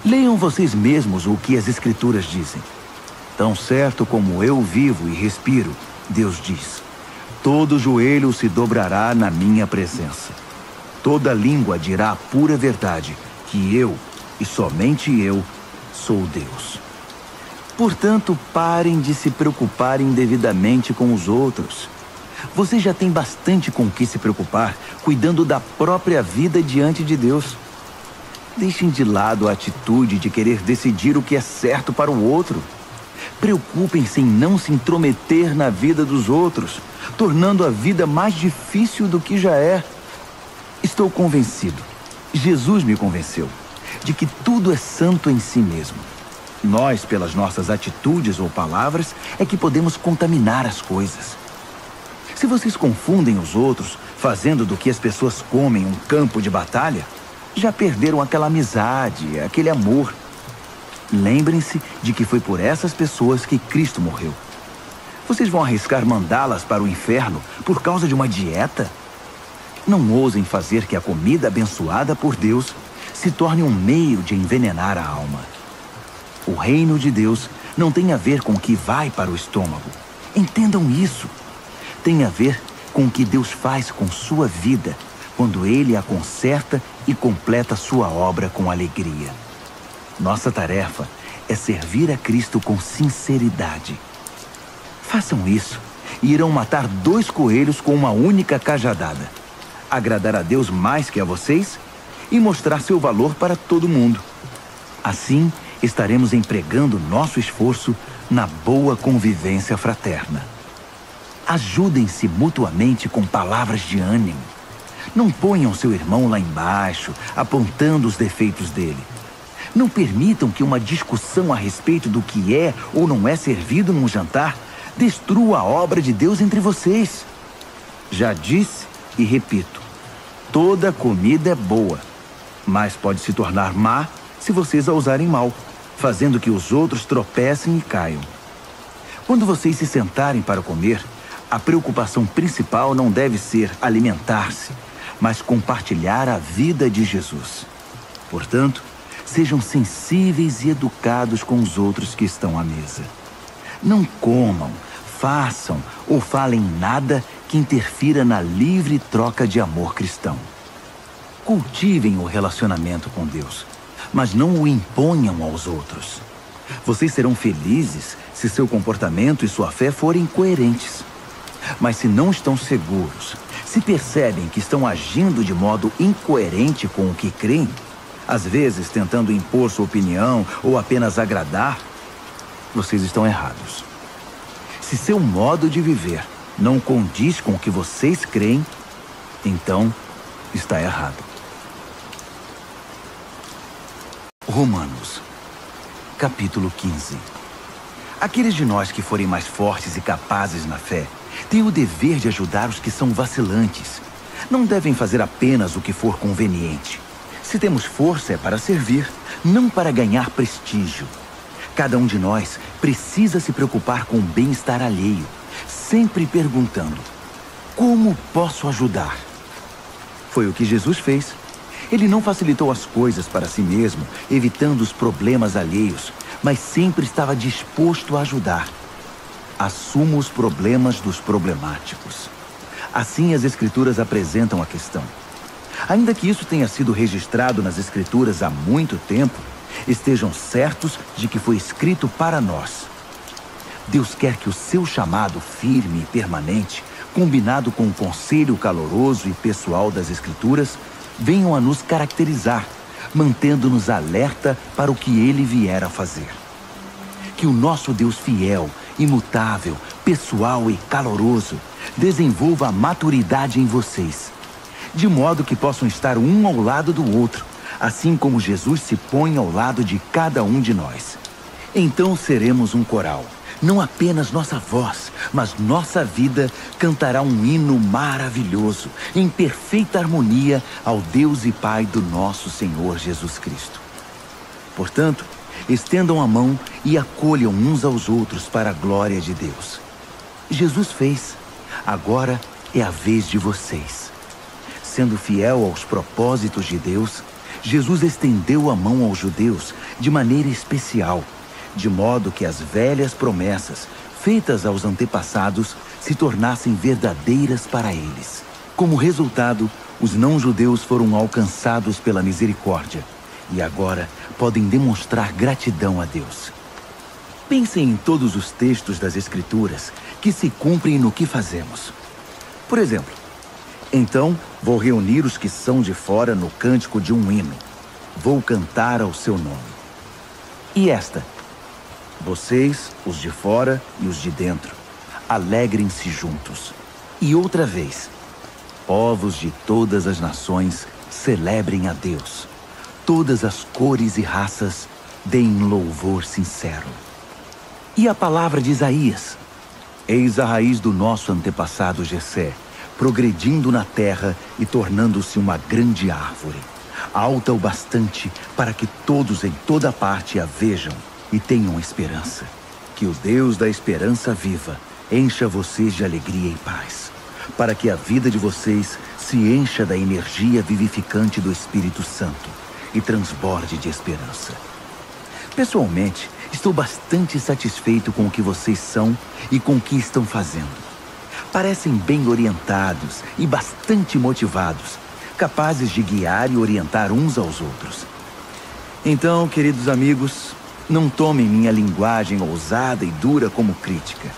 Speaker 1: Leiam vocês mesmos o que as Escrituras dizem. Tão certo como eu vivo e respiro, Deus diz, todo joelho se dobrará na minha presença. Toda língua dirá a pura verdade, que eu, e somente eu, sou Deus. Portanto, parem de se preocuparem indevidamente com os outros. Você já tem bastante com que se preocupar, cuidando da própria vida diante de Deus. Deixem de lado a atitude de querer decidir o que é certo para o outro. Preocupem-se em não se intrometer na vida dos outros, tornando a vida mais difícil do que já é. Estou convencido, Jesus me convenceu, de que tudo é santo em si mesmo. Nós, pelas nossas atitudes ou palavras, é que podemos contaminar as coisas. Se vocês confundem os outros, fazendo do que as pessoas comem um campo de batalha, já perderam aquela amizade, aquele amor. Lembrem-se de que foi por essas pessoas que Cristo morreu. Vocês vão arriscar mandá-las para o inferno por causa de uma dieta? Não ousem fazer que a comida abençoada por Deus se torne um meio de envenenar a alma. O reino de Deus não tem a ver com o que vai para o estômago. Entendam isso. Tem a ver com o que Deus faz com sua vida quando Ele a conserta e completa sua obra com alegria. Nossa tarefa é servir a Cristo com sinceridade. Façam isso e irão matar 2 coelhos com uma única cajadada. Agradar a Deus mais que a vocês e mostrar seu valor para todo mundo. Assim, estaremos empregando nosso esforço na boa convivência fraterna. Ajudem-se mutuamente com palavras de ânimo. Não ponham seu irmão lá embaixo, apontando os defeitos dele. Não permitam que uma discussão a respeito do que é ou não é servido num jantar destrua a obra de Deus entre vocês. Já disse e repito, toda comida é boa, mas pode se tornar má se vocês a usarem mal, fazendo que os outros tropecem e caiam. Quando vocês se sentarem para comer, a preocupação principal não deve ser alimentar-se, mas compartilhar a vida de Jesus. Portanto, sejam sensíveis e educados com os outros que estão à mesa. Não comam, façam ou falem nada que interfira na livre troca de amor cristão. Cultivem o relacionamento com Deus, mas não o imponham aos outros. Vocês serão felizes se seu comportamento e sua fé forem coerentes. Mas se não estão seguros, se percebem que estão agindo de modo incoerente com o que creem, às vezes tentando impor sua opinião ou apenas agradar, vocês estão errados. Se seu modo de viver não condiz com o que vocês creem, então está errado. Romanos, capítulo 15. Aqueles de nós que forem mais fortes e capazes na fé têm o dever de ajudar os que são vacilantes. Não devem fazer apenas o que for conveniente. Se temos força é para servir, não para ganhar prestígio. Cada um de nós precisa se preocupar com o bem-estar alheio, sempre perguntando: como posso ajudar? Foi o que Jesus fez. Ele não facilitou as coisas para si mesmo, evitando os problemas alheios, mas sempre estava disposto a ajudar. Assuma os problemas dos problemáticos. Assim as Escrituras apresentam a questão. Ainda que isso tenha sido registrado nas Escrituras há muito tempo, estejam certos de que foi escrito para nós. Deus quer que o seu chamado firme e permanente, combinado com o conselho caloroso e pessoal das Escrituras, venham a nos caracterizar, mantendo-nos alerta para o que Ele vier a fazer. Que o nosso Deus fiel, imutável, pessoal e caloroso desenvolva a maturidade em vocês, de modo que possam estar um ao lado do outro, assim como Jesus se põe ao lado de cada um de nós. Então seremos um coral. Não apenas nossa voz, mas nossa vida cantará um hino maravilhoso, em perfeita harmonia ao Deus e Pai do nosso Senhor Jesus Cristo. Portanto, estendam a mão e acolham uns aos outros para a glória de Deus. Jesus fez. Agora é a vez de vocês. Sendo fiel aos propósitos de Deus, Jesus estendeu a mão aos judeus de maneira especial, de modo que as velhas promessas feitas aos antepassados se tornassem verdadeiras para eles. Como resultado, os não-judeus foram alcançados pela misericórdia e agora podem demonstrar gratidão a Deus. Pensem em todos os textos das Escrituras que se cumprem no que fazemos. Por exemplo, então vou reunir os que são de fora no cântico de um hino. Vou cantar ao seu nome. E esta: vocês, os de fora e os de dentro, alegrem-se juntos. E outra vez: povos de todas as nações, celebrem a Deus. Todas as cores e raças, deem louvor sincero. E a palavra de Isaías: eis a raiz do nosso antepassado Jessé, progredindo na terra e tornando-se uma grande árvore. alta o bastante para que todos em toda parte a vejam e tenham esperança. Que o Deus da esperança viva encha vocês de alegria e paz, para que a vida de vocês se encha da energia vivificante do Espírito Santo e transborde de esperança. Pessoalmente, estou bastante satisfeito com o que vocês são e com o que estão fazendo. Parecem bem orientados e bastante motivados, capazes de guiar e orientar uns aos outros. Então, queridos amigos, não tomem minha linguagem ousada e dura como crítica.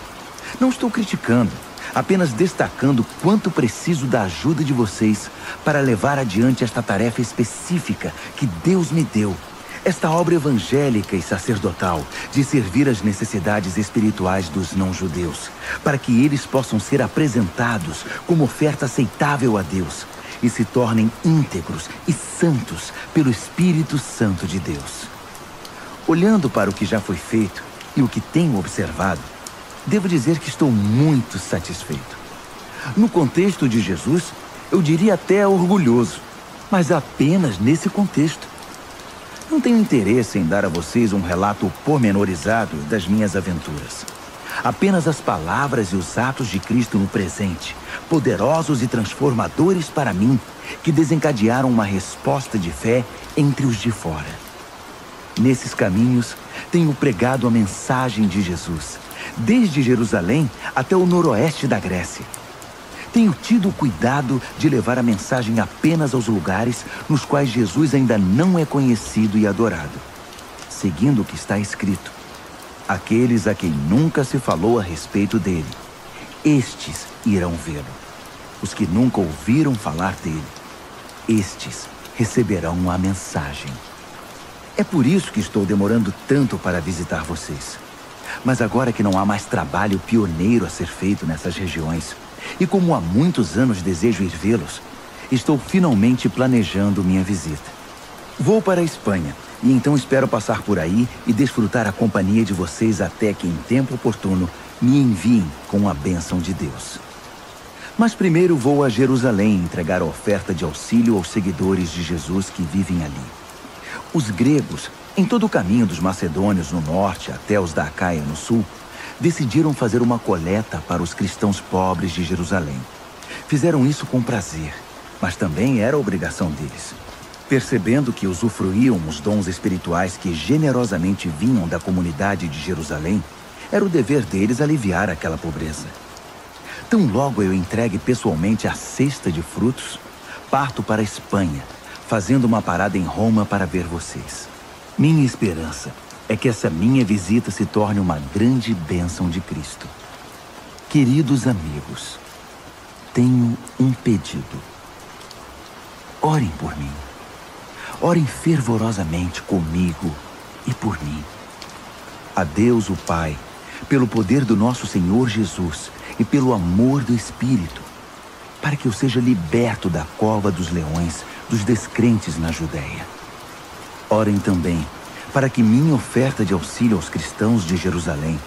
Speaker 1: Não estou criticando, apenas destacando quanto preciso da ajuda de vocês para levar adiante esta tarefa específica que Deus me deu, esta obra evangélica e sacerdotal de servir às necessidades espirituais dos não-judeus, para que eles possam ser apresentados como oferta aceitável a Deus e se tornem íntegros e santos pelo Espírito Santo de Deus. Olhando para o que já foi feito e o que tenho observado, devo dizer que estou muito satisfeito. No contexto de Jesus, eu diria até orgulhoso, mas apenas nesse contexto. Não tenho interesse em dar a vocês um relato pormenorizado das minhas aventuras. Apenas as palavras e os atos de Cristo no presente, poderosos e transformadores para mim, que desencadearam uma resposta de fé entre os de fora. Nesses caminhos, tenho pregado a mensagem de Jesus, desde Jerusalém até o noroeste da Grécia. Tenho tido o cuidado de levar a mensagem apenas aos lugares nos quais Jesus ainda não é conhecido e adorado, seguindo o que está escrito: aqueles a quem nunca se falou a respeito dele, estes irão vê-lo. Os que nunca ouviram falar dele, estes receberão a mensagem. É por isso que estou demorando tanto para visitar vocês. Mas agora que não há mais trabalho pioneiro a ser feito nessas regiões, e como há muitos anos desejo ir vê-los, estou finalmente planejando minha visita. Vou para a Espanha, e então espero passar por aí e desfrutar a companhia de vocês até que, em tempo oportuno, me enviem com a bênção de Deus. Mas primeiro vou a Jerusalém entregar a oferta de auxílio aos seguidores de Jesus que vivem ali. Os gregos, em todo o caminho dos macedônios no norte até os da Acaia no sul, decidiram fazer uma coleta para os cristãos pobres de Jerusalém. Fizeram isso com prazer, mas também era obrigação deles. Percebendo que usufruíam os dons espirituais que generosamente vinham da comunidade de Jerusalém, era o dever deles aliviar aquela pobreza. Tão logo eu entregue pessoalmente a cesta de frutos, parto para a Espanha, fazendo uma parada em Roma para ver vocês. Minha esperança é que essa minha visita se torne uma grande bênção de Cristo. Queridos amigos, tenho um pedido. Orem por mim. Orem fervorosamente comigo e por mim. A Deus o Pai, pelo poder do nosso Senhor Jesus e pelo amor do Espírito, para que eu seja liberto da cova dos leões dos descrentes na Judéia. Orem também para que minha oferta de auxílio aos cristãos de Jerusalém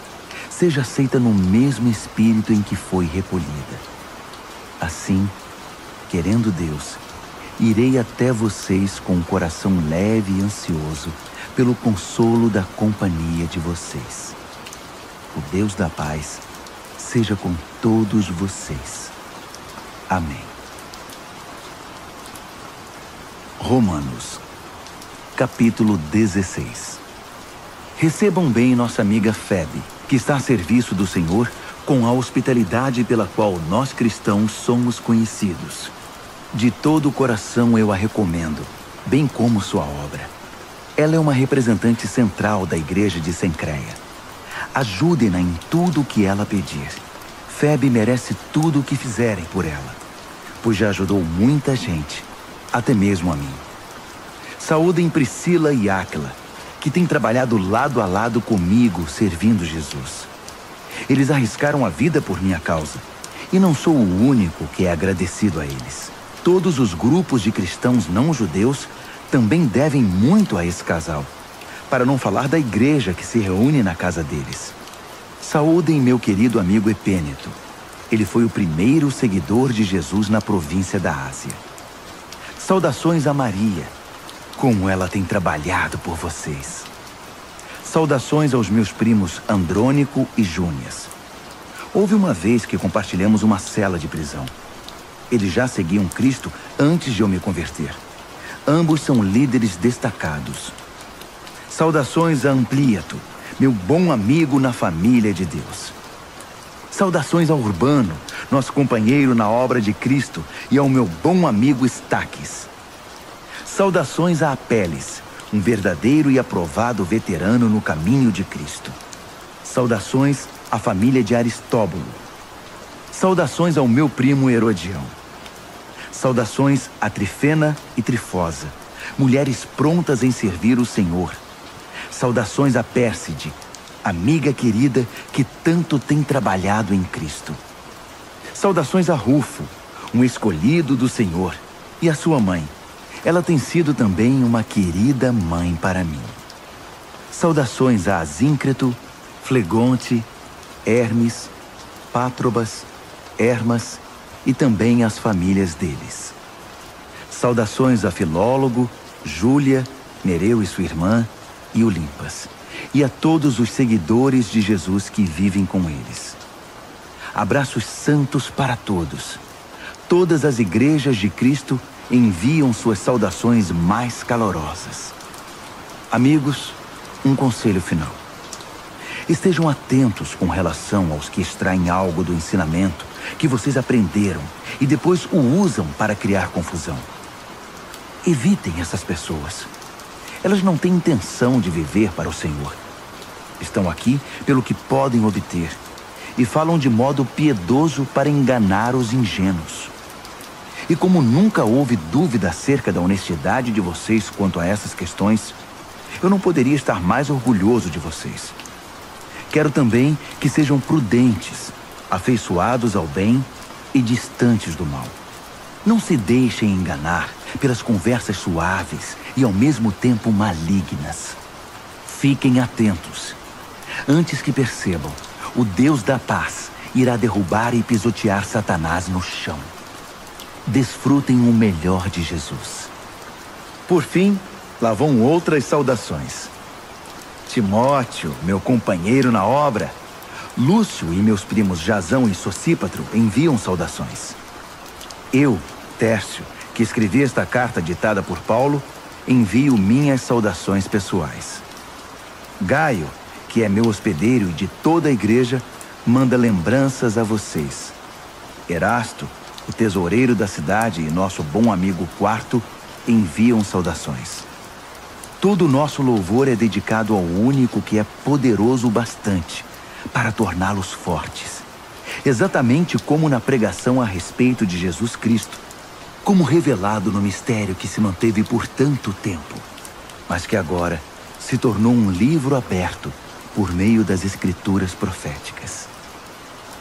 Speaker 1: seja aceita no mesmo espírito em que foi recolhida. Assim, querendo Deus, irei até vocês com um coração leve e ansioso pelo consolo da companhia de vocês. O Deus da paz seja com todos vocês. Amém. Romanos, capítulo 16. Recebam bem nossa amiga Febe, que está a serviço do Senhor com a hospitalidade pela qual nós cristãos somos conhecidos. De todo o coração eu a recomendo, bem como sua obra. Ela é uma representante central da igreja de Cencreia. Ajudem-na em tudo o que ela pedir. Febe merece tudo o que fizerem por ela, pois já ajudou muita gente, até mesmo a mim. Saúdem Priscila e Áquila, que têm trabalhado lado a lado comigo servindo Jesus. Eles arriscaram a vida por minha causa, e não sou o único que é agradecido a eles. Todos os grupos de cristãos não-judeus também devem muito a esse casal, para não falar da igreja que se reúne na casa deles. Saúdem meu querido amigo Epêneto. Ele foi o primeiro seguidor de Jesus na província da Ásia. Saudações a Maria, como ela tem trabalhado por vocês. Saudações aos meus primos Andrônico e Júnias. Houve uma vez que compartilhamos uma cela de prisão. Eles já seguiam Cristo antes de eu me converter. Ambos são líderes destacados. Saudações a Amplíato, meu bom amigo na família de Deus. Saudações ao Urbano, nosso companheiro na obra de Cristo, e ao meu bom amigo Estaques. Saudações a Apeles, um verdadeiro e aprovado veterano no caminho de Cristo. Saudações à família de Aristóbulo. Saudações ao meu primo Herodião. Saudações a Trifena e Trifosa, mulheres prontas em servir o Senhor. Saudações a Pérside, amiga querida que tanto tem trabalhado em Cristo. Saudações a Rufo, um escolhido do Senhor, e a sua mãe. Ela tem sido também uma querida mãe para mim. Saudações a Asíncreto, Flegonte, Hermes, Pátrobas, Hermas e também às famílias deles. Saudações a Filólogo, Júlia, Nereu e sua irmã, e Olimpas, e a todos os seguidores de Jesus que vivem com eles. Abraços santos para todos. Todas as igrejas de Cristo enviam suas saudações mais calorosas. Amigos, um conselho final. Estejam atentos com relação aos que extraem algo do ensinamento que vocês aprenderam e depois o usam para criar confusão. Evitem essas pessoas. Elas não têm intenção de viver para o Senhor. Estão aqui pelo que podem obter e falam de modo piedoso para enganar os ingênuos. E como nunca houve dúvida acerca da honestidade de vocês quanto a essas questões, eu não poderia estar mais orgulhoso de vocês. Quero também que sejam prudentes, afeiçoados ao bem e distantes do mal. Não se deixem enganar pelas conversas suaves e ao mesmo tempo malignas. Fiquem atentos. Antes que percebam, o Deus da paz irá derrubar e pisotear Satanás no chão. Desfrutem o melhor de Jesus. Por fim, lá vão outras saudações. Timóteo, meu companheiro na obra, Lúcio e meus primos Jasão e Sosípatro enviam saudações. Eu, Tércio, que escrevi esta carta ditada por Paulo, envio minhas saudações pessoais. Gaio, que é meu hospedeiro e de toda a igreja, manda lembranças a vocês. Erasto, o tesoureiro da cidade e nosso bom amigo Quarto, enviam saudações. Todo o nosso louvor é dedicado ao único que é poderoso o bastante para torná-los fortes. Exatamente como na pregação a respeito de Jesus Cristo, como revelado no mistério que se manteve por tanto tempo, mas que agora se tornou um livro aberto por meio das escrituras proféticas.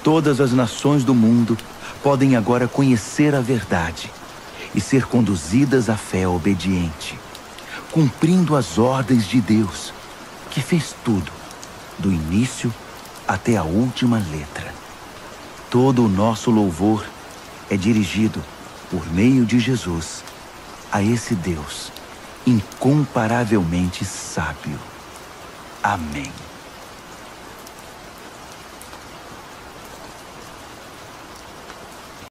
Speaker 1: Todas as nações do mundo podem agora conhecer a verdade e ser conduzidas à fé obediente, cumprindo as ordens de Deus, que fez tudo, do início até a última letra. Todo o nosso louvor é dirigido, por meio de Jesus, a esse Deus incomparavelmente sábio. Amém.